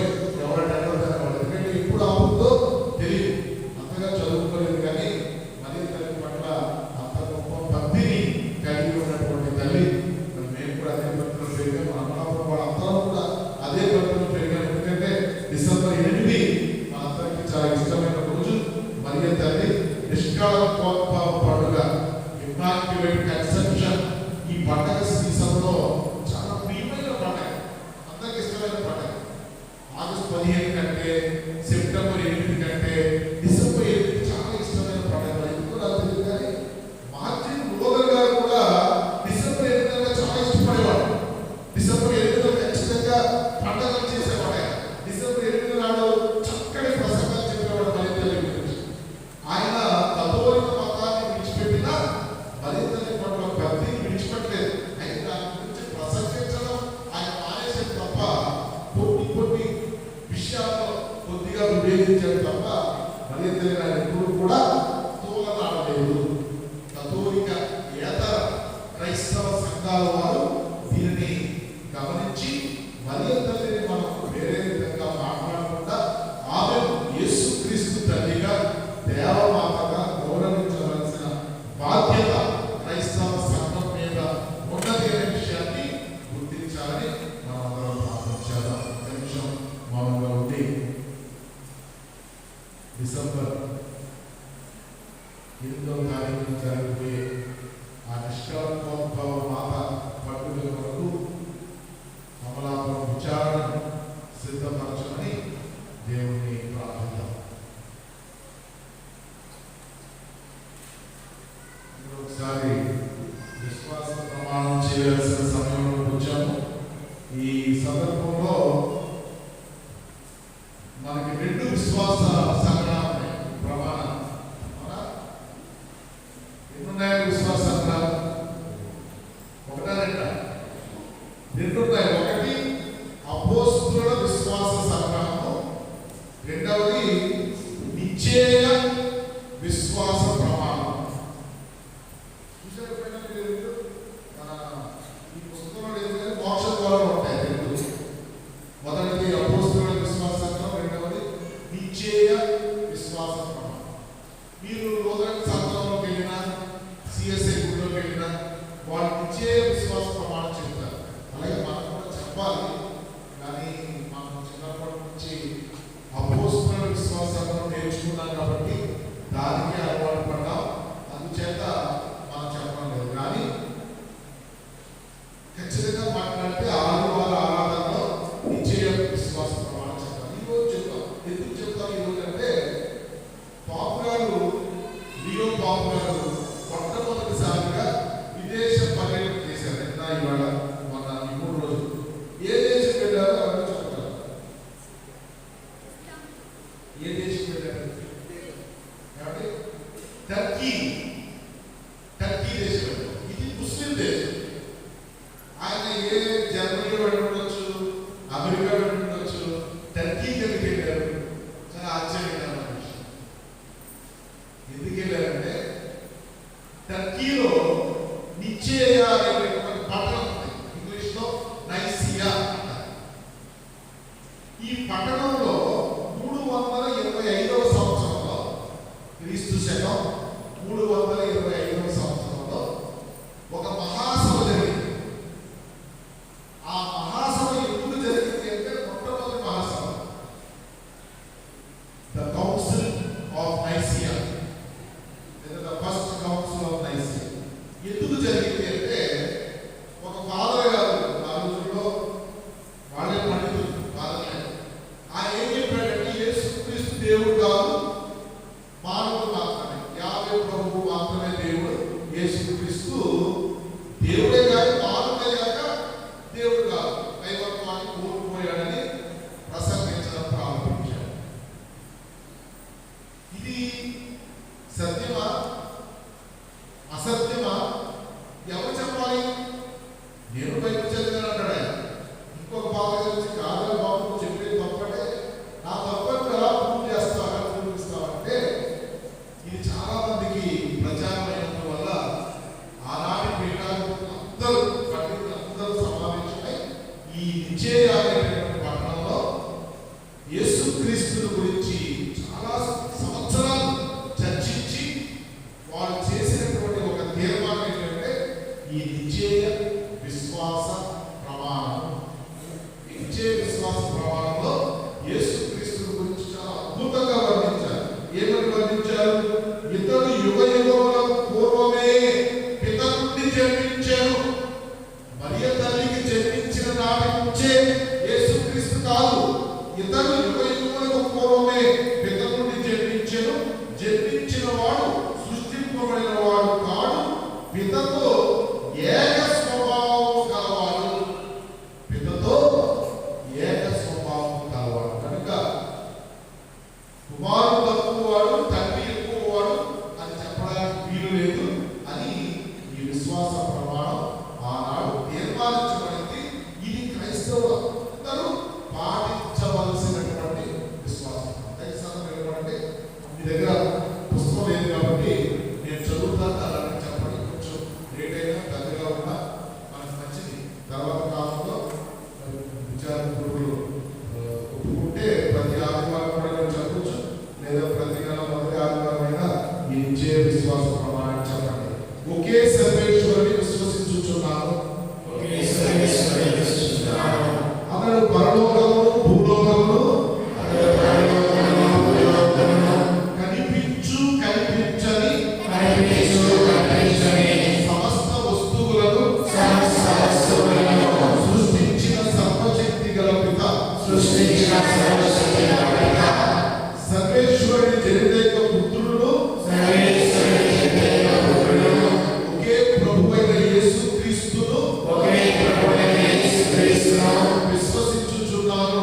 ఎవరైనా వాళ్ళు. ఎందుకంటే ఎప్పుడు అవుతుందో తెలియదు. అంతగా చదువుకోలేదు. కానీ మరి తల్లి పట్ల అంత గొప్ప భక్తిని కలిగి ఉన్నటువంటి తల్లి. మేము కూడా అదే భక్తులు పెరిగాం. మన అమలాపురం వాళ్ళందరం కూడా అదే భక్తులు పెరిగాం. ఎందుకంటే డిసెంబర్ 8 మనందరికీ చాలా ఇష్టమైన రోజు. మరి తల్లి నిష్కాల పండుగ, ఇమ్మాక్యులేట్ కన్సెప్షన్. ఈ పండుగ శ్రీ సభలో చాలా ప్రియమైన పండుగ, అందరికి ఇష్టమైన పండుగ. ఆగస్టు 15 కంటే, సెప్టెంబర్ 8 కంటే డిసెంబర్ 8 చాలా ఇష్టమైన పండుగ. ఎందుకు నాకు తెలియదు కానీ మార్టిన్ లూథర్ గారు కూడా డిసెంబర్ 8 అంటే చాలా ఇష్టపడేవాడు. డిసెంబర్ 8 ఖచ్చితంగా పండుగలు చేసేవాడు. డిసెంబర్ 8 నాడు చక్కటి ప్రసంగాలు చెప్పేవాడు మరి తల్లి గురించి. ఆయన కథోలిక మతాన్ని విడిచిపెట్టినా మరి తల్లి పట్ల భక్తిని విడిచిపెట్టలేదు. అయితే దాని గురించి ప్రసంగించడం ఆయన మానేసేది తప్ప కొన్ని విషయాల్లో కొద్దిగా విభేదించాడు తప్ప మరి తల్లి ఆయన ఎప్పుడు కూడా తోలనాడలేదు. కథోలిక ఏతర క్రైస్తవ సంఘాల వారు దీనిని గమనించి మరి తల్లిని మనం వేరే విధంగా మాట్లాడకుండా ఆమెను యేసుక్రీస్తు తల్లిగా దేవమాతగా గౌరవించవలసిన బాధ్యత క్రైస్తవ సంఘం మీద ఉన్నది అనే విషయాన్ని గుర్తించాలని మనం అందరం ప్రార్థించాలి. నిమిషం మౌనంగా ఉండి డిసెంబర్ 8వ తారీఖున జరిగిపోయే ఆ నిష్కలంకోద్భవ మాత పండుగల వరకు అమలాపురం విచారణను సిద్ధపరచమని దేవుణ్ణి ప్రార్థిద్దాం. ఒకసారి విశ్వాస ప్రమాణం చేయాల్సిన సమయంలో వచ్చాము. ఈ సందర్భంలో మనకి 2 విశ్వాస సంగ్రహాలు ప్రమాణం. ఎన్నున్నాయి విశ్వాస సంగ్రహాలు? 1 2 ఉన్నాయి. ఒకటి అపోస్తుల విశ్వాస సంగ్రహము, రెండవది నిశ్చయ విశ్వాస ప్రమాణం. చూసారు ఈ లియో పాప్ గారు మొట్టమొదటిసారిగా విదేశ పర్యటన చేశారు. నిన్న ఇవాళ మొన్న ఈ 3 రోజులు ఏ దేశం వెళ్ళారో ఎవరు చెప్తారు? ఏ దేశం వెళ్ళారు? కాబట్టి టర్కీ దేశం. ఇది ముస్లిం దేశం. ఆయన ఏ జర్మనీ వెళ్ళి ఉండొచ్చు, అమెరికా వెళ్ళి ఉండొచ్చు, టర్కీకి ఎందుకు వెళ్ళారు? చాలా ఆశ్చర్యకరమైన విషయం. ఎందుకు వెళ్ళారంటే టర్కీలో నిశ్చయ అనేటువంటి పట్టణం ఉంది. ఇంగ్లీష్లో నైసియా అంటారు. ఈ పట్టణంలో 325వ సంవత్సరంలో క్రీస్తు శకం 325వ సంవత్సరంలో ఒక మహాసభ జరిగింది. ఆ మహాసభ ఎప్పుడు జరిగింది అంటే మొట్టమొదటి మహాసభ ద కౌన్సిల్ ఆఫ్ నైసియా, లేదా the first council of Nicaea. ఎందుకు జరిగింది అంటే ఒక ఫాదర్ గారు ఆ రోజుల్లో వాళ్ళే పండితులు ఫాదర్ ఆయన ఏం చెప్పాడంటే యేసుక్రీస్తు దేవుడు కాదు, మానవుడు మాత్రమే, యావే ప్రభువు మాత్రమే దేవుడు. యేసుక్రీస్తు దేవుడే కాదు, మానవుడే కాక దేవుడు కాదు, దైవత్వాన్ని కోల్పోయాడని ప్రసంగించడం ప్రారంభించాడు. ఇది సత్యమా అసత్యమా ఎవరు చెప్పాలి? నేను బయట చదివాను అంటాడు ఆయన. ఇంకొక బాగా తెలిసి కాదా బాబు చెప్పేది తప్పంటే నా తప్పని ఎలా ప్రూవ్ చేస్తావా చూపిస్తావంటే ఇది చాలా మందికి ప్రచారమైనందువల్ల ఆనాటి పీఠాధిపతులు అందరూ పండితులు అందరూ సమావేశమై ఈ నిశ్చయ అనేటువంటి పట్టణంలో యేసుక్రీస్తుని గురించి చాలా సంవత్సరాలు చర్చించి వాళ్ళు చేసినటువంటి ఒక తీర్మానం ఏంటంటే ఈ నిశ్చయ విశ్వాస ప్రమాణం. ఈ నిశ్చయ విశ్వాస ప్రమాణంలో యేసుక్రీస్తుని గురించి చాలా అద్భుతంగా వర్ణించారు. ఏమని వర్ణించారు? ఇతడు యుగ యుగములకు పూర్వమే పిత నుండి జన్మించారు. మరియ తల్లికి జన్మించిన నాటి నుంచే యేసుక్రీస్తు కాదు, ఇతడు యుగ యుగములకు పూర్వమే పిత నుండి జన్మించారు. జన్మించిన వాడు సృష్టింపబడిన వాడు కాడు, పితతో ఏక స్వభావం కలవాడు. పితతో ఏక స్వభావం కలవాడు కనుక కుమారుడు తక్కువవాడు, తండ్రి ఎక్కువవాడు అని చెప్పడానికి వీలు లేదు అని ఈ విశ్వాస ప్రమాణం ఆనాడు తీర్మానించబడింది. ఇది క్రైస్తవులు అందరూ పాటించవలసినటువంటి విశ్వాసం. దయచేసి నిలబడండి. మీ దగ్గర పుస్తకం లేదు కాబట్టి నేను చదువుతాను, అలాగే చెప్పండి. కొంచెం లేట్ అయినా పెద్దగా ఉన్నా మనకు మంచిది. తర్వాత కాలంలో విచారకులు ఒప్పుకుంటే ప్రతి ఆదివారం కూడా నేను చెప్పచ్చు, లేదా ప్రతి నెల మొదటి ఆదివారం అయినా ఈ నిశ్చయ విశ్వాస ప్రమాణాన్ని చెప్పండి. ఒకే సర్వేశ్వరుని విశ్వసించుచున్నాను, అతడు పరలోకమును భూలోకమును కనిపించు కనిపించని సమస్త వస్తువులను సృష్టించిన సర్వశక్తి గల పిత సర్వేశ్వరుని జనితైక పుత్రుడు ఒకే ప్రభువైన యేసుక్రీస్తును విశ్వసించుచున్నాను.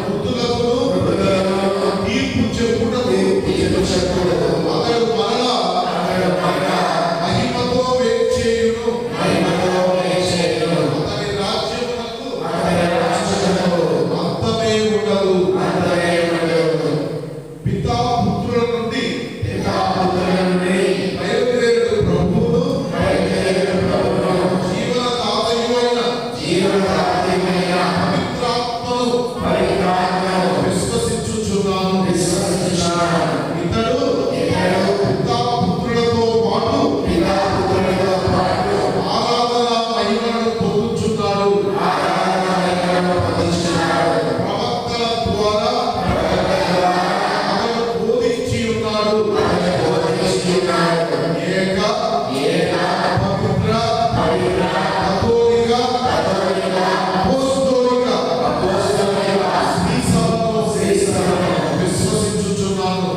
వృద్ధులకు తీర్పు చెప్పుటకు అతడు మరలా మహిమతో వేచేయును. అతని రాజ్యమునకు అంతమే ఉండదు. పితా పుత్రుల నుండి బయలుదేరు ప్రభువును జీవనదాతయువైన పవిత్రాత్మను విశ్వసించుచున్నాను. ఇతడు పితా పుత్రులతో పాటు ఆరాధన మహిమలను పొందుచున్నాడు. ప్రవక్తల ద్వారా అతడు బోధించి ఉన్నాడు. ఏక పవిత్ర కథోలిక అపోస్తోలిక శ్రీసభను విశ్వసించుచున్నాను.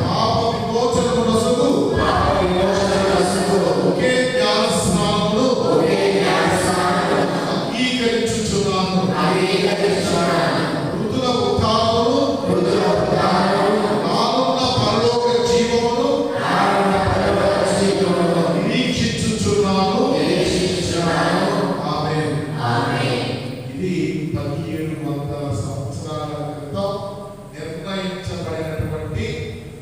పాప విమోచనమునకు ఒకే జ్ఞాన స్నానమును అంగీకరించుచున్నాను. మృతుల ఉత్థానమును రానున్న పరలోక జీవమును నిరీక్షించుచున్నాను. ఆమేన్. ఇది 1700 సంవత్సరాల క్రితం నిర్ణయించబడినటువంటి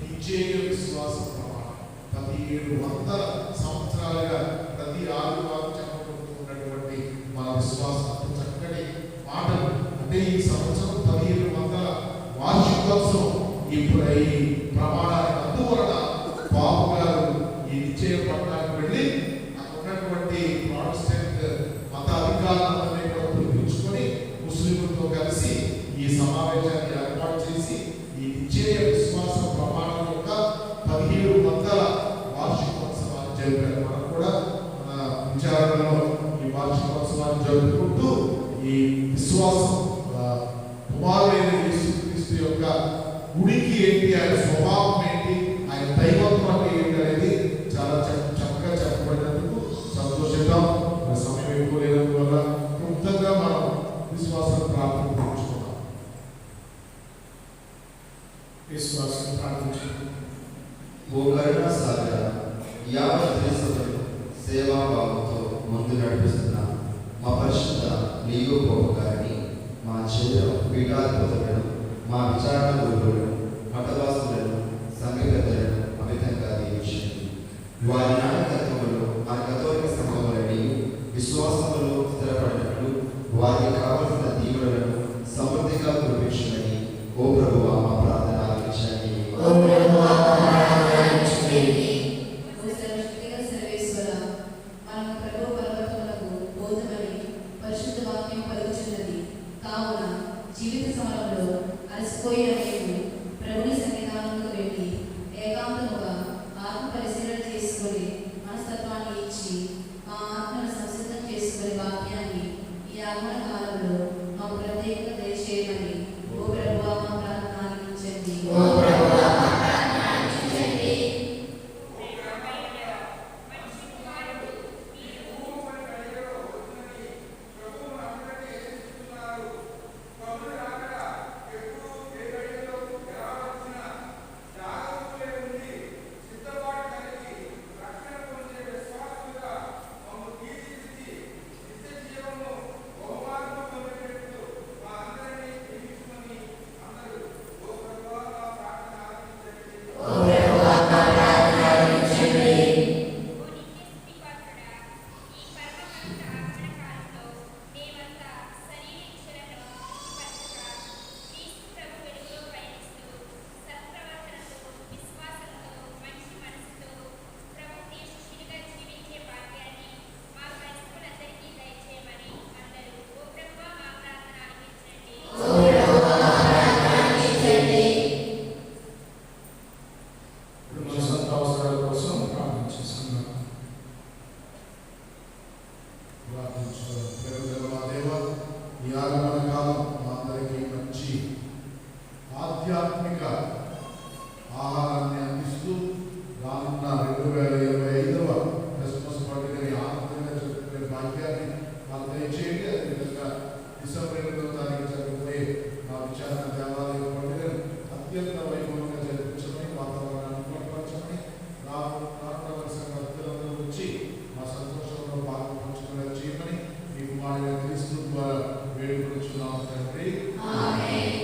నిశ్చయ విశ్వాస ప్రమాణం. 1700 సంవత్సరాలుగా ప్రతి ఆదివారం చెప్పబడుతున్నటువంటి మన విశ్వాసం చక్కటి మాటలు. అంటే ఈ సంవత్సరం 1700 వార్షికోత్సవం. ఇప్పుడు ఈ ప్రమాణానికి అందువలన బాబు గారు ఈ నిశ్చయ పట్టణానికి వెళ్ళి అక్కడ ఉన్నటువంటి ప్రాటెస్టెంట్ మత అధికారులందరినీ కూడా పిలిపించుకొని ముస్లింలతో కలిసి ఈ సమావేశాన్ని ఏర్పాటు చేసి ఈ నిశ్చయ విశ్వాస ప్రమాణం యొక్క 1700 వార్షికోత్సవాన్ని జరిపారు. మనం కూడా మన విచారణలో ఈ వార్షికోత్సవాన్ని జరుపుకుంటూ ఈ విశ్వాసం కుమారుడైన యేసుక్రీస్తు యొక్క ఉనికి ఏంటి, ఆయన స్వభావం ఏంటి, ఆయన దైవత్వం ఏంటి అనేది చాలా చక్కగా చెప్పబడినందుకు సంతోషిద్దాం. సమయం ఎక్కువ లేనందువల్ల క్లుప్తంగా మనం విశ్వాసం ప్రార్థన పెంచుకున్నాం. విశ్వాసం ప్రార్థించుకుందాం. ఓ కరుణా సాగర, యావత్ దేశమును సేవాభావంతో ముందు నడిపిస్తున్న మా పరిశుద్ధ లీగో పోపు గారిని, మా చెయ్య పీఠాధిపతులను, మా విచారణ గురువులను, మఠవాసులను, సంఘ పెద్దలను అమితంగా దీవించండి. వారి నాయకత్వంలో మన కథోలిక సంఘములని విశ్వాసములో స్థిరపడినట్లు వారికి కావలసిన దీవులను సమృద్ధిగా కురిపించమని ఓ ప్రభువా మా ప్రార్థన ఆలకించండి. సర్వేశ్వర, మన ప్రభు పర్వతములకు బోధమని పరిశుద్ధ వాక్యం పలుకుచున్నది. కావున జీవిత సమరంలో అలసిపోయిన మేము ప్రభుని సన్నిధానంలో వెళ్ళి ఏకాంతముగా ఆత్మ పరిశీలన చేసుకొని మనస్తత్వాన్ని ఇచ్చి మా ఆత్మను సంసిద్ధం చేసుకునే వాక్యాన్ని ఈ ఆగమన కాలంలో మాకు ప్రత్యేకంగా దయచేయమని ఓ ప్రభువా మా ప్రార్థన ఆలకించండి. బహుమానం డిసెంబర్ 8వ తారీఖు జరగబోయే మా విచారణ దేవాలయ పండుగను అత్యంత వైభవంగా జరిపించమని వాతావరణాన్ని ఏర్పరచమని రావలసిన భక్తులందరూ వచ్చి మా సంతోషంలో పాల్గొంచుకునేలా చేయమని మీ కుమారుడైన క్రీస్తు ద్వారా వేడుకొనుచున్నాము తండ్రి. ఆమేన్.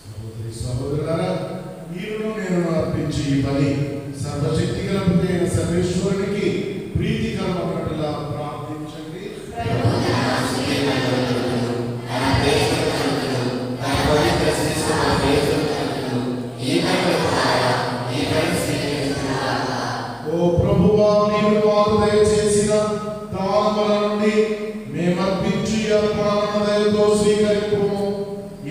సహోదరి సహోదరులారా, మీరును నేను అర్పించి ఈ పని సర్వశక్తి గల పుత్రుడైన సర్వేశ్వరునికి ప్రీతికరమైనట్లుగా ప్రార్థించండి. ఓ ప్రభువా, మీరు మాకు దయచేసిన దానముల నుండి మేమర్పించి అర్పణలను దయతో స్వీకరింపుము.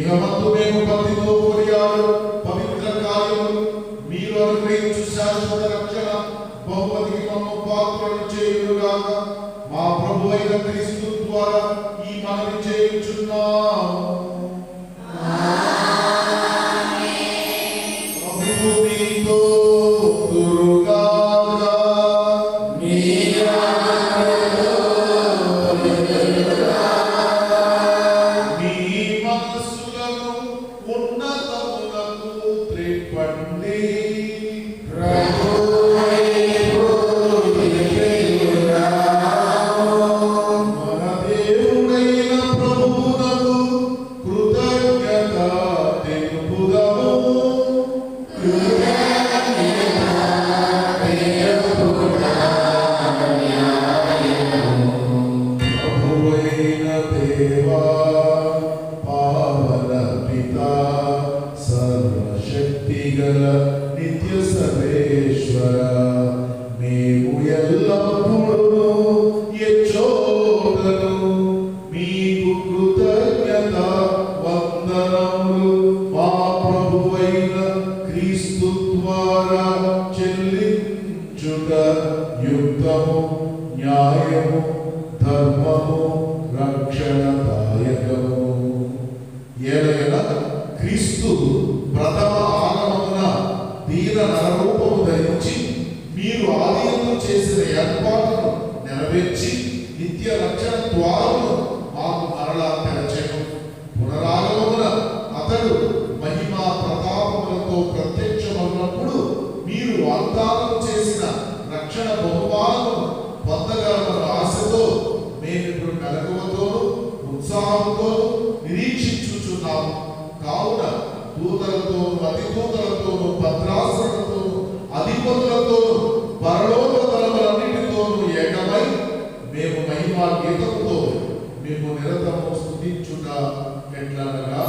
ఇహమందు మేము భక్తితో కొనియాడు పవిత్ర కార్యములు మీరు అనుగ్రహించు శాశ్వత రక్షణ బహుమతికి మమ్మ పాత్రలు చేయుగాక. మా ప్రభు అయిన క్రీస్తు ద్వారా ఈ మనవి చేయుచున్నాము. ప్రభువు మీతో ఉండుగాక. మీ మనస్సులను ఉన్నతములకు త్రిప్పండి. మన దేవుడైన ప్రభువునకు కృతజ్ఞత తెలుపుదాము. ప్రభువైన దేవా, పావన పితా, సర్వశక్తిగల నిత్య సర్వేశ్వర, మేము ఎల్లప్పుడూ ఎచ్చోటను మీకు కృతజ్ఞత వందనములు మా ప్రభువైన క్రీస్తు ద్వారా చెల్లించుట యుక్తము, న్యాయము, ధర్మము, రక్షణదాయకము. ఏలయన క్రీస్తు ప్రథమ ఆగమమున దీన నరరూపము ధరించి మీరు ఆదియందు చేసిన ఏర్పాటును నెరవేర్చి నిత్య రక్షణ ద్వారమును మాకు మరలా తెరచెను. పునరాగమమున అతడు మహిమా ప్రతాపములతో ప్రత్యక్షమవునప్పుడు మీరు వాగ్దానం చేసిన రక్షణ బహుమానమును పొందగలమన్న ఆశతో మేమిప్పుడు మెలకువతోను ఉత్సాహంతోను నిరీక్షించుచున్నాము. కావున దూతలతోను అతిదూతలతోను భద్రాసులతోను అధిపతులతోను పరలోక దళములన్నిటితోను ఏకమై మేము మహిమా గీతముతో మేము నిరతము స్తుతించుట ఎట్లనగా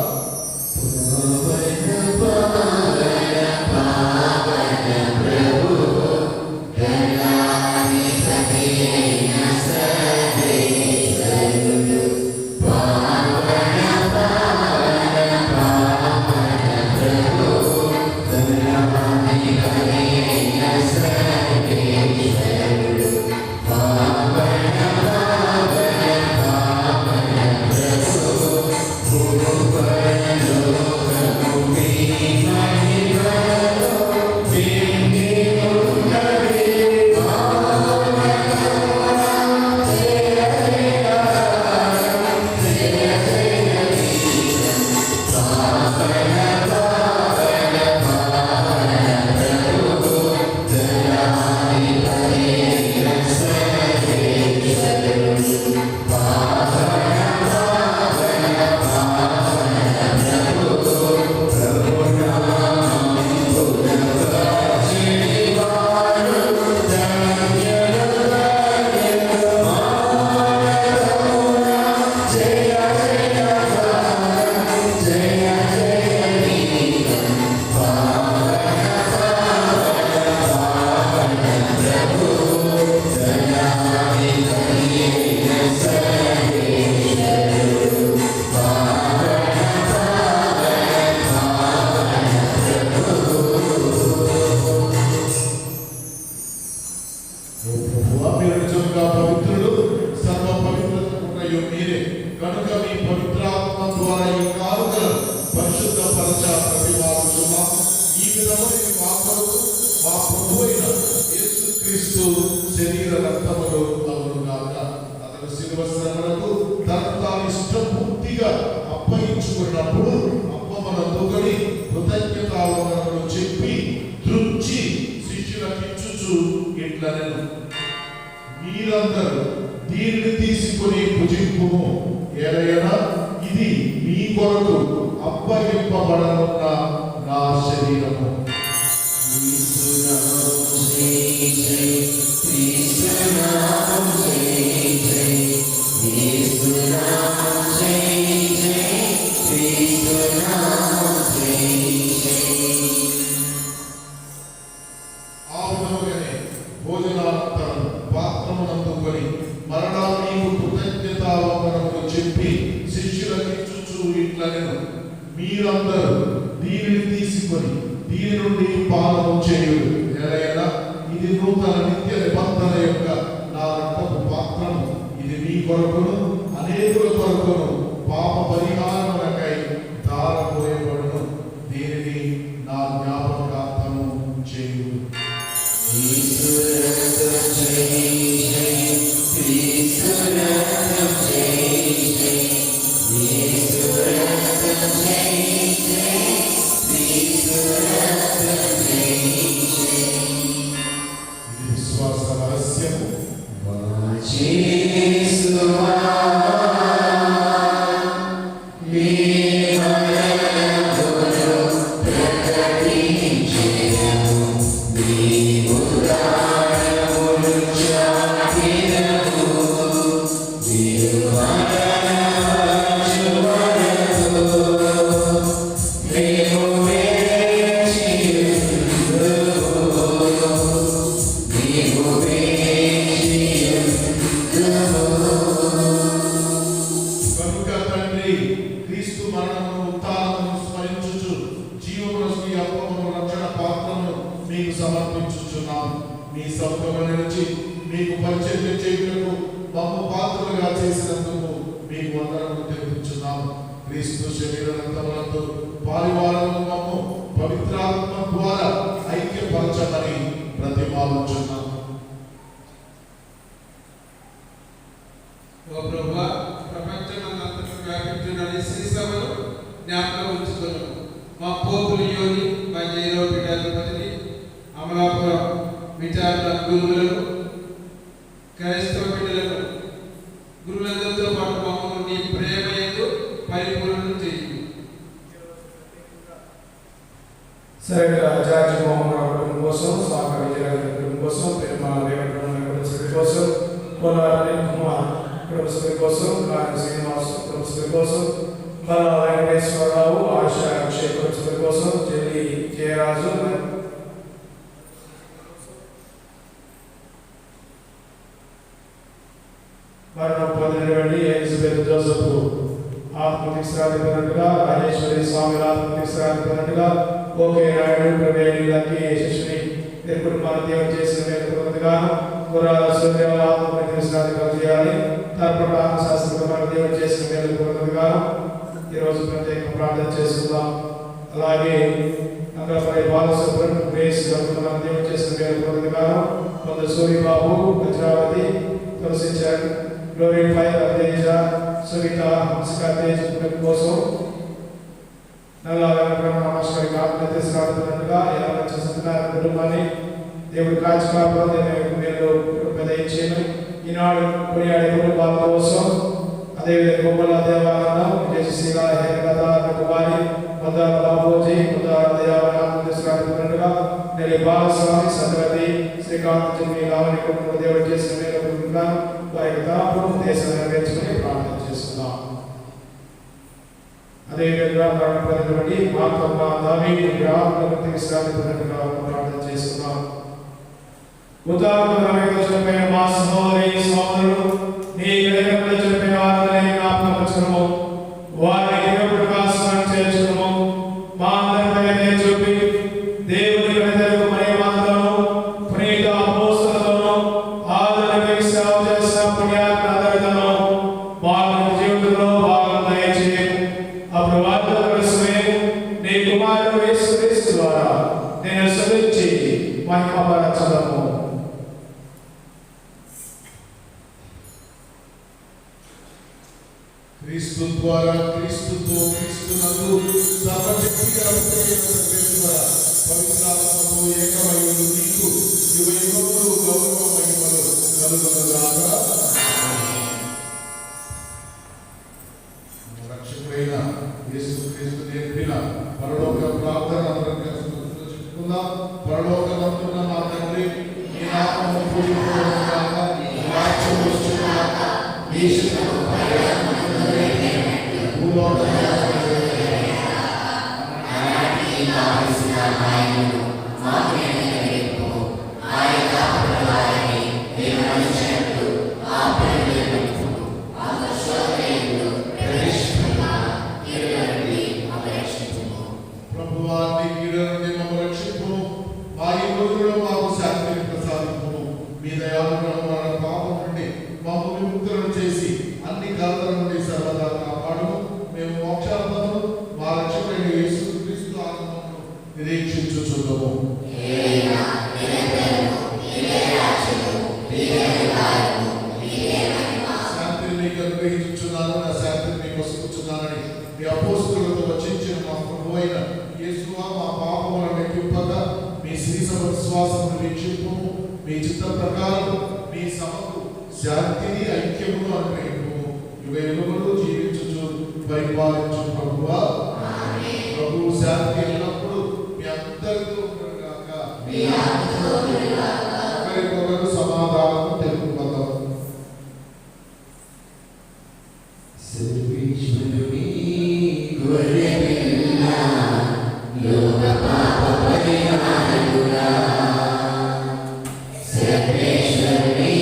Amen. మీరు నిజంగా పవిత్రుడు, సర్వ పవిత్రతకున్నయు మీరే కనుక మీ పవిత్రాత్మ ద్వారా ఈ కానుకలను పరిశుద్ధపరచ ప్రతిపాదించున్నాము. ఈ విధమైన మా కొరకు మా ప్రభువు అయిన యేసుక్రీస్తు శరీర రక్తములు అవునుగాక. అతను శిలువ శ్రమలకు తనను తాను ఇష్టపూర్తిగా అప్పగించుకున్నప్పుడు అప్పమనందుకొని కృతజ్ఞతావందనములు చెప్పి దృంచి శిష్యులకిచ్చుచు ఇట్లనెను, మీరందరూ దీనిని తీసుకుని భుజింపుము, ఏలయనా ఇది మీ కొరకు అప్పగింపబడనున్న నా శరీరము. ఆ విధముగానే భోజనానంతరం పాత్రమునందుకొని మరలా మీకు కృతజ్ఞతావందనములు చెప్పి శిష్యులకిచ్చుచు ఇట్లనెను, మీరందరూ దీనిని తీసుకొని దీని నుండి పానము చేయుడు, ఏలయనా ఇది నూతన నిత్య నిబంధన యొక్క నా రక్తపు పాత్రము. ఇది మీ కొరకును అనేకుల కొరకును పాప పరిహారములకై ధారపోయబడును. దీనిని నా జ్ఞాపకార్థము చేయుడు. విశ్వాస రహస్యము. కనుక తండ్రి, క్రీస్తు మరణమును ఉత్థానమును స్మరించుచు జీవమునకు ఈ అప్పమును రక్షణ పాత్రను మీకు సమర్పించుచున్నాము. మీ సముఖమున నిలిచి మీకు పరిచర్య చేయుటకు మమ్ము పాత్రలుగా చేసినందుకు మీకు వందనములు తెలుపుచున్నాము. క్రీస్తు శరీర రక్తములతో పారివారము మమ్ము పవిత్రాత్మ ద్వారా ఐక్యపరచమని ప్రతిపాదించున్నాము. ఓ ప్రభువా, ప్రపంచమంతటా వ్యాపించిన శ్రీ సభను జ్ఞాపకం ఉంచుకున్నాము. మా పోపులు యోని, మా జైలో పీఠాధిపతిని, అమలాపురం విచారణ గురువులను, క్రైస్తవ బిడ్డలను, గురువులందరితో పాటు మమ్మల్ని నీ ప్రేమ యందు పరిపూర్ణం చేయి. సరిగ్గా జార్జి మోహన్ రావు కుటుంబం కోసం, సాక విజయరాజు కుటుంబం కోసం, పెరుమాళ వెంకటరమణ కోసం, కోలార అనిల్ కుమార్ కుటుంబ కోసం, కాని శ్రీనివాస్ కుటుంబ కోసం, బల వెంకటేశ్వరరావు, ఆశా అక్షయ్ కుటుంబ కోసం, జల్లి జయరాజు మరణం పొందినటువంటి ఎలిజబెత్ జోసెఫ్ ఆత్మతిశ్రాధిపతిగా, రాజేశ్వరి స్వామి ఆత్మతిశ్రాధిపతిగా, ఓకే నాయుడు ప్రవేణులకి యశస్విని కుటుంబాన్ని దేవుడు చేసిన మేలుగా, గుర్రాల సూర్యాల ఆత్మతిశ్రాధిపతి చేయాలి. తర్పణ శాస్త్ర దేవుడు చేసిన మేలుగా ఈరోజు ప్రత్యేక ప్రార్థన చేసుకుందాం. అలాగే నగరపై బాలసుబ్రహ్మణ్యం గ్రేస్ దేవుడు చేసిన మేలుగా, కొంత సూర్యబాబు, వజ్రావతి, తులసి చరణ్, గ్లోరీ ఫైర్ తేజ, సునీత, హంసిక తేజ్ కోసం నమస్కారం ఆత్మతిశ్రాధిపతిగా ఎలా చేస్తున్నారు కుటుంబాన్ని దేవుడు కాచుకాపురం మీరు పెదయించేను. ఈనాడు కొనియాడే కుటుంబాల కోసం అదేవిధంగా బొమ్మల దేవాలయం విజయశీల హేమలత కుమారి మందార బాబోజీ మందార దేవాలయంగా నెల్లి బాలస్వామి సంగతి శ్రీకాంత్ జిమ్మి లావణ్య కుటుంబ దేవుడు చేసిన మేలుగా వారి తాపం దేశం నెరవేర్చుకుని ప్రార్థన చేస్తున్నాం. అదేవిధంగా ప్రారంభమైనటువంటి మాతమ్మ దావీదు గ్రామానికి విశ్రాంతిగా ప్రార్థన చేస్తున్నాం. ఉదాహరణకు చెప్పిన మా సహోదరి సోదరుడు నీ గదిలో చెప్పిన వారిని జ్ఞాపకము వారిని ప్రకాశం చేర్చుము. మా అందరిపై చూపి దేవుని గదిలో మరి మాత్రము పునీత అపోస్తలులను క్రీస్తు ద్వారా క్రీస్తుతో క్రీస్తునందు సర్వశక్తి గల పవిత్రాత్మతో ఏకమయుడు నీకు యుగయుగములు గౌరవ మహిమలు కలుగునుగాక. రక్షకుడైన యేసుక్రీస్తు నేర్పిన పరలోక ప్రార్థన అందరం కలిసి చెప్పుకుందాం. పరలోకమందున్న మా తండ్రి, నీ నామము పూజింపబడుగాక, నీ రాజ్యము వచ్చుగాక, నీ చిత్తము నిరీక్షించుచున్నాము. శాంతిని నీకు అనుగ్రహించుచున్నాను, నా శాంతిని నీకు వసుకుచున్నానని మీ అపోస్తలులతో వచించిన మా ప్రభు అయిన యేసువా, మా పాపములను లెక్కింపక మీ శ్రీసభ విశ్వాసమును వీక్షింపు. మీ చిత్త ప్రకారం మీ సభకు శాంతిని ఐక్యమును అనుగ్రహింపు. యుగయుగములు జీవించుచు పరిపాలించు ప్రభువా. ప్రభు శాంతి ఎల్లప్పుడూ మీ అందరితో ఉండగాక. ఒకరికొకరు సమాధానం తెలుపుకుందాం. సర్వేశ్వరుని గొర్రెపిల్ల, లోక పాప పరిహారకుడా. సర్వేశ్వరుని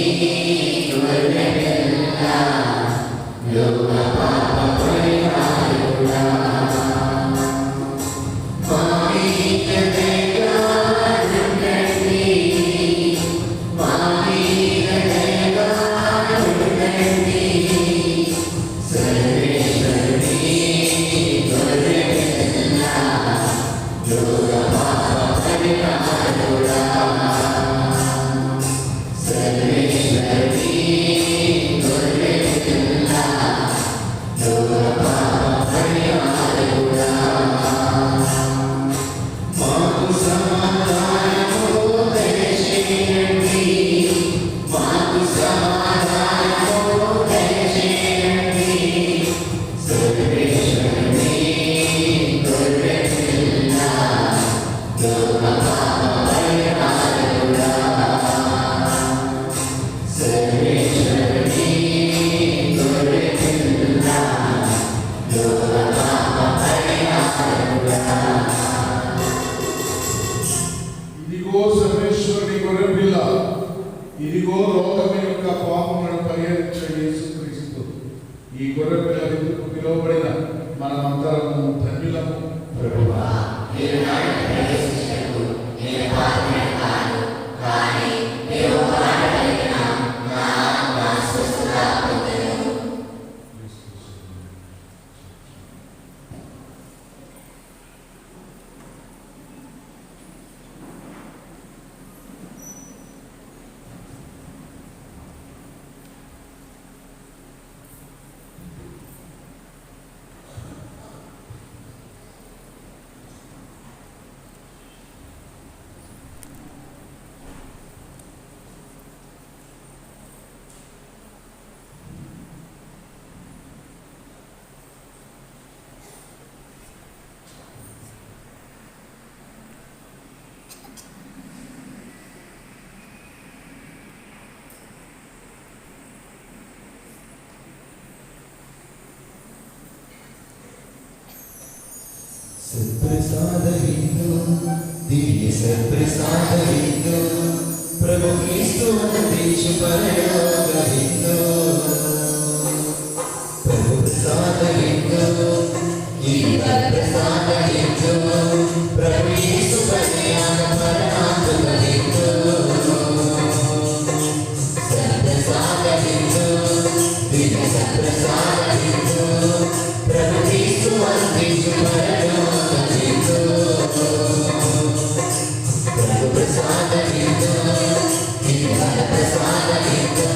గొర్రెపిల్ల, లోక పాప పరిహారకుడా. ఇదిగో సర్వేశ్వరుని గొర్రెపిల్ల, ఇదిగో లోకము యొక్క పాపములను పరిహరించే యేసుక్రీస్తు. ఈ గొర్రెపిల్ల విందుకు పిలువబడిన మనమందరము ధన్యులము. ప్రభువా, సత్ప్రసాదవిందు, దివ్య సత్ప్రసాదవిందు, ప్రభు క్రీస్తు అందించు పరలోక విందు. ప్రభు ప్రసాదవిందు, దివ్య ప్రసాదవిందు, ప్రభు యేసు కన్యాన పరమాత్మ విందు. సత్ప్రసాదవిందు, దివ్య సత్ప్రసాదవిందు, ప్రభు క్రీస్తు అందించు పరలోక విందు. ప్రభు ప్రసాదవిందు, దివ్య ప్రసాదవిందు,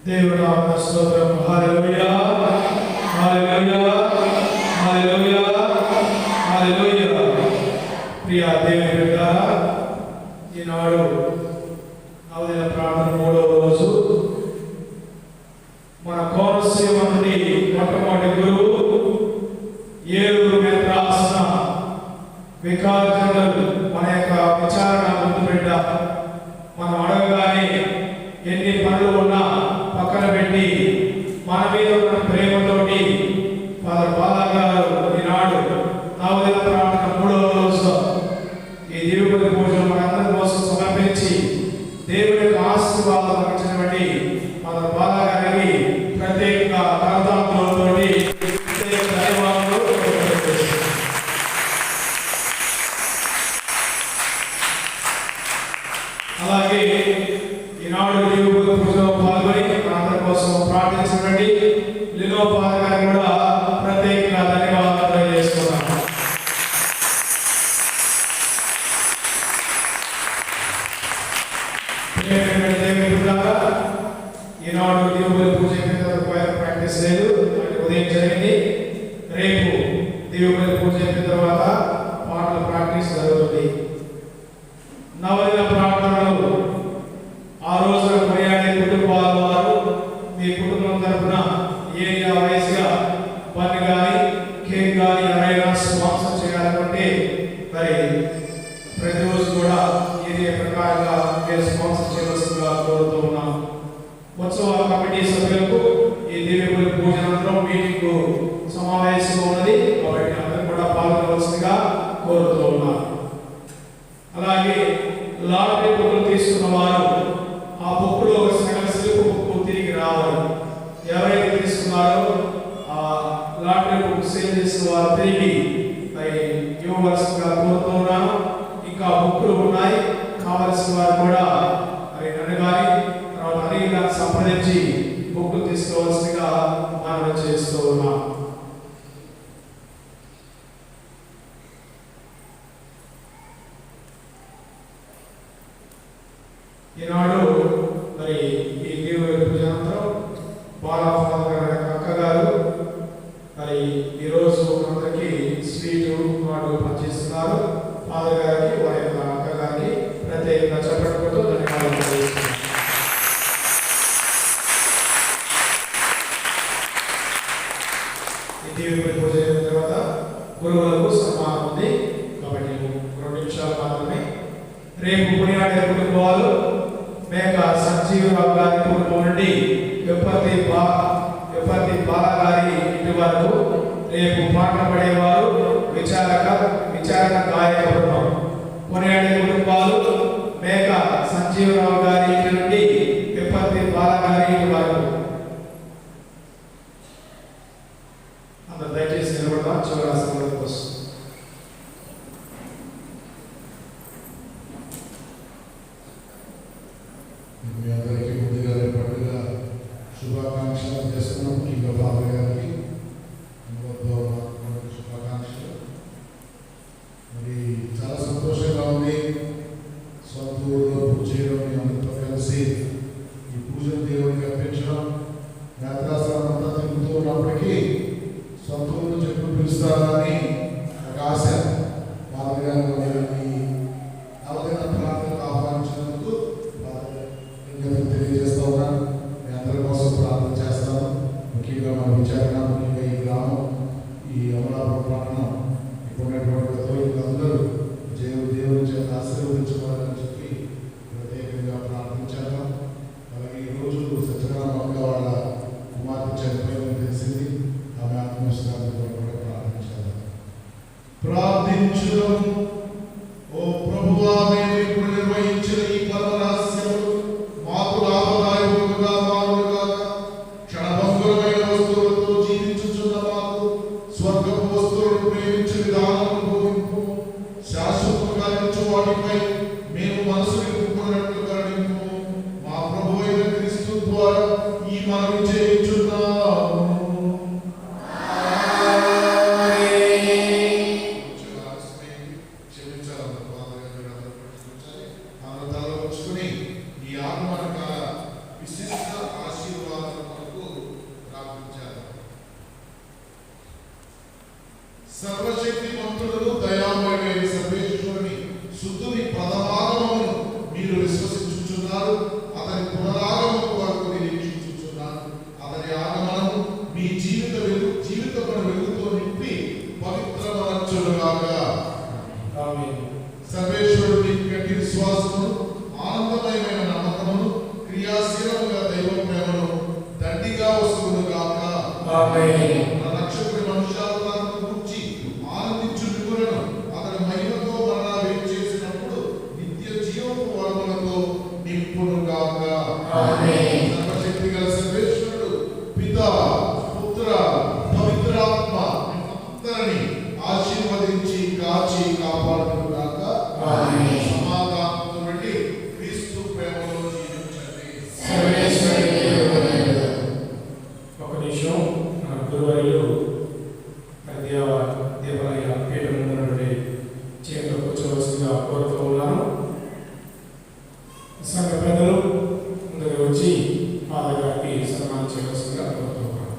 దేవుడా స్తోత్రం. హల్లెలూయా హల్లెలూయా హల్లెలూయా హల్లెలూయా. ప్రియ దేవుని బిడ్డలారా, ఈనాడు నవదిన ప్రార్థన 3వ రోజు. మన కోనసీమ నుండి మొట్టమొదటి గురువు ఏలూరు మీద రాసిన వికార్ జనరల్ మన యొక్క విచారణ ముందు బిడ్డ. మనం అడగగానే ఎన్ని పనులు ఉన్నా పక్కన పెట్టి మన మీద ఉన్న ప్రేమతోటి ఫాదర్ బాలా గారు ఈనాడు నవదిన ప్రార్థన 3వ రోజు ఈ దివ్యబలి పూజలు మనందరి కోసం సమర్పించి దేవుని యొక్క ఆశీర్వాదం ఇచ్చినటువంటి ఫాదర్ బాలా గారికి ప్రత్యేకంగా కర్తాంతులతో ధన్యవాదాలు. అలాగే ఈనాడు దివ్యబలి పూజలో పాల్గొని మనందరి కోసం ప్రార్థించినటువంటి లినో ఫాదర్ గారికి కూడా ప్రత్యేకంగా ధన్యవాదాలు తెలియజేస్తున్నాను. ఈనాడు దివ్యబలి పూజ ప్రాక్టీస్ లేదు, ఉదయం జరిగింది. రేపు దివ్యబలి పూజ అయిన తర్వాత పాటల ప్రాక్టీస్ జరుగుతుంది. నవదిన ప్రార్థనలు ఆ రోజున కొనియాడే కుటుంబాల వారు మీ కుటుంబం తరఫున ఏరియా వైస్గా పని కానీ కేక్ కానీ ఎవరైనా స్పాన్సర్ చేయాలనుకుంటే మరి ప్రతిరోజు కూడా ఏరియా ప్రకారంగా మీరు స్పాన్సర్ చేయవలసిందిగా కోరుతూ ఉన్నాం. ఉత్సవ కమిటీ సభ్యులకు ఈ దివ్యబలి పూజ అనంతరం మీటింగ్ సమావేశం ఉన్నది కాబట్టి అందరూ కూడా పాల్గొనవలసిందిగా కోరుతూ ఉన్నాం. అలాగే లాటరీ బుక్కులు తీసుకున్న వారు ఆ బుక్కులో ఒక సగం సిలుపు బుక్కు తిరిగి రావాలి. ఎవరైతే తీసుకున్నారో ఆ లాటరీ బుక్ సేల్ చేసిన వారు తిరిగి ఇవ్వవలసిందిగా కోరుతూ ఉన్నాను. ఇంకా బుక్కులు ఉన్నాయి, కావలసిన వారు కూడా నన్ను కానీ తర్వాత అనిల్ గారిని సంప్రదించి బుక్కులు తీసుకోవాల్సిందిగా మనం మనం చేస్తూ ఉన్నాం. ఈనాడు మరి ఈ దేవుడి పూజాంతరం బాలఫాదర్ అక్కగారు మరి ఈరోజు అందరికీ స్వీటు వాడు పనిచేస్తున్నారు. ఫాదర్ గారికి వారి యొక్క అక్కగారికి ప్రత్యేకంగా చెప్పడంతో ధన్యవాదాలు తెలియజేస్తున్నాను. ఈ దేవుడి పూజ అయిన తర్వాత గురువులకు సన్మానం ఉంది కాబట్టి 2 నిమిషాలు మాత్రమే. రేపు పుణ్యాడే కుటుంబాలు మేక సంజీవరావు గారి కుటుంబం నుండి విపత్తి బాలగారి ఇంటి వరకు రేపు పాటలు పడేవారు విచారణ గాయక బృందం. పుణ్యాడే కుటుంబాలు మేక సంజీవరావు గారి ఇంటి నుండి విపత్తి బాలగారి ఇంటి వరకు. అందరూ దయచేసి నిలబడదాం. చివరాసనం కోసం మీ అందరికీ ముందుగా పండుగ శుభాకాంక్షలు చేస్తున్నాం. ఇంకా ఫాదర్ గారికి శుభాకాంక్షలు. మరి చాలా సంతోషంగా ఉంది. సొంత ఊరిలో పూజ చేయడం, మీ అందరితో కలిసి ఈ పూజను దేవునికి అర్పించడం. యాత్రాశ్రమం అంతా తిరుగుతూ ఉన్నప్పటికీ సొంత ఊరు నుంచి ఎప్పుడు పిలుస్తారని ఒక ఆశ. ఫాదర్ గారు అవధైన ప్రార్థనకు ఆహ్వానించినందుకు తెలియజేస్తా ఉన్నాను. మీ అందరి కోసం ప్రార్థన చేస్తాను. ముఖ్యంగా మన విచారణ, ముఖ్యంగా ఈ గ్రామం, ఈ అమలాపురం పట్టణం, ఇప్పుడున్నటువంటి అందరూ దేవుని చేత ఆశీర్వదించుకోవాలని చెప్పి ప్రత్యేకంగా ప్రార్థించాను. అలాగే ఈరోజు సత్యనారాయణ వాళ్ళ కుమార్తె చనిపోయిందని తెలిసింది. ఆమె ఆత్మవిశ్రాంతి కూడా ప్రార్థించాను. ప్రార్థించడం. ఓ ప్రభువా, మేము ఇప్పుడు నిర్వహించిన ఈ పరమరహస్యములు మాకు లాభదాయకముగా మారుగాక. క్షణభంగురమైన వస్తువులతో జీవించుచున్న మాకు స్వర్గపు వస్తువులను ప్రేమించే విధానం అనుభవింపు. శాశ్వతంగా నిలిచే వాటిపై మేము మనసు నిలుపుకున్నట్లు కరుణింపు. మా ప్రభువైన క్రీస్తు ద్వారా ఈ మనవి చేయుచున్నాము. ఈ ఆత్మక విశిష్ట ఆశీర్వాదం కొరకు ప్రార్థించారు. సర్వశక్తి మంతుడు దయామయుడైన సర్వేశ్వరుని శుద్ధుని ప్రథమాగమమును మీరు విశ్వసించుచున్నారు. అతని పునరాగమము కొరకు నిరీక్షించుచున్నారు. అతని ఆగమనము మీ జీవితమును వెలుగుతో నింపి పవిత్రమనర్చుగాక. ఆమేన్. సర్వేశ్వరుని గట్టి విశ్వాసమును, ఆనందమయమైన నమ్మకమును, క్రియాశీలముగా దైవ ప్రేమను దండిగా వస్తువుగాక. ఆమేన్. మన రక్షకుడి మనుష్యావతారమును గురించి ఆనందించు నిపుణులను అతని మహిమతో మరలా వేరు చేసినప్పుడు నిత్య జీవపు వరములతో నింపునుగాక. ఆమేన్. సర్వశక్తి గల సర్వేశ్వరుడు పితా, పుత్ర, పవిత్రాత్మ అందరినీ ఆశీర్వదించి కాచి కాపాడునుగాక. ఆమేన్. సమాధానంతో నుండి క్రీస్తు ప్రేమలో జీవించండి. ఒక నిమిషం గురువారిలో దేవాలయ పీఠం ఉన్నటువంటి చీరలో కూర్చోవలసిందిగా కోరుతూ ఉన్నాను. సంఘ పెద్దలు ముందుకు వచ్చి ఫాదర్ గారికి సన్మానం చేయవలసిందిగా కోరుతూ ఉన్నాను.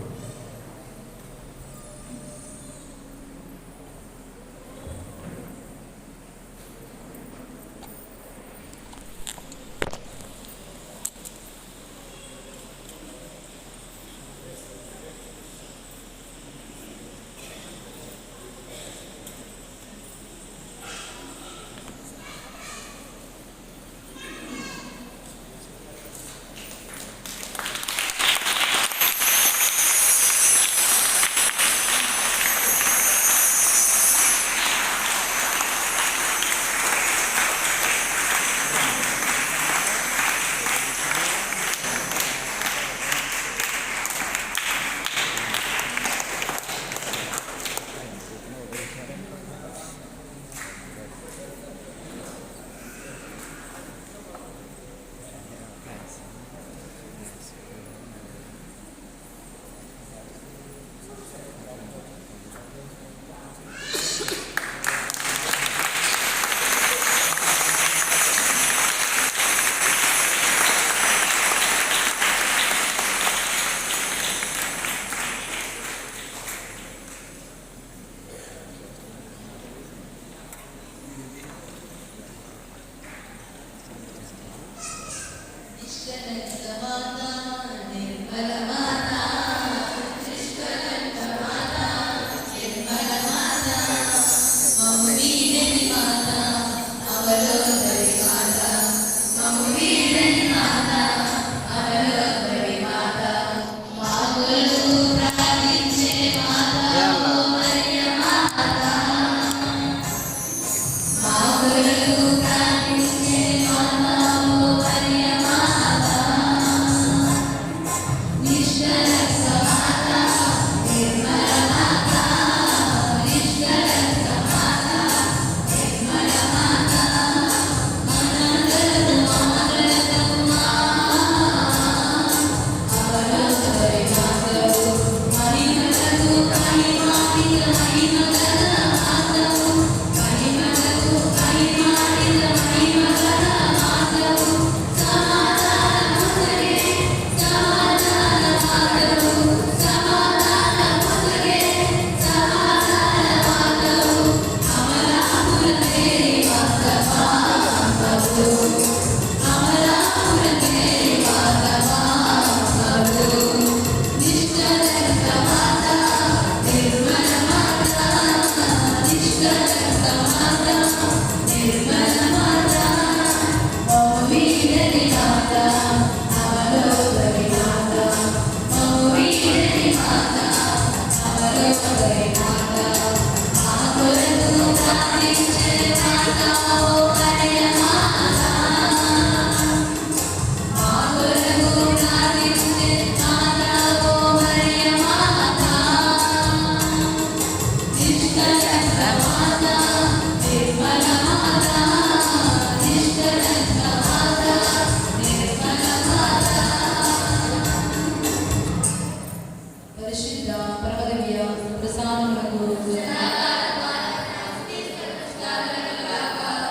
పరిశుద్ధ పరమదివ్య ప్రసాదములకు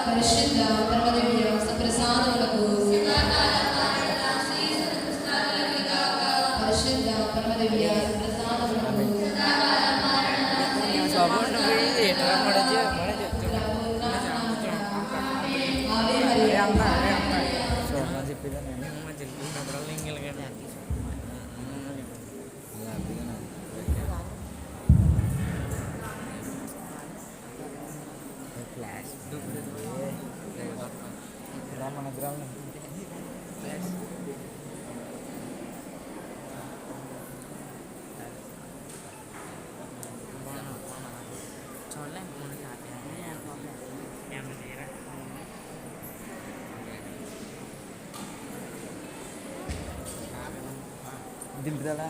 పరిశుద్ధ పరమదివ్య ప్రసాదములకు పరిశుద్ధ పరమదివ్య ప్రసాదములకు ఆవే మరియా దింపుదా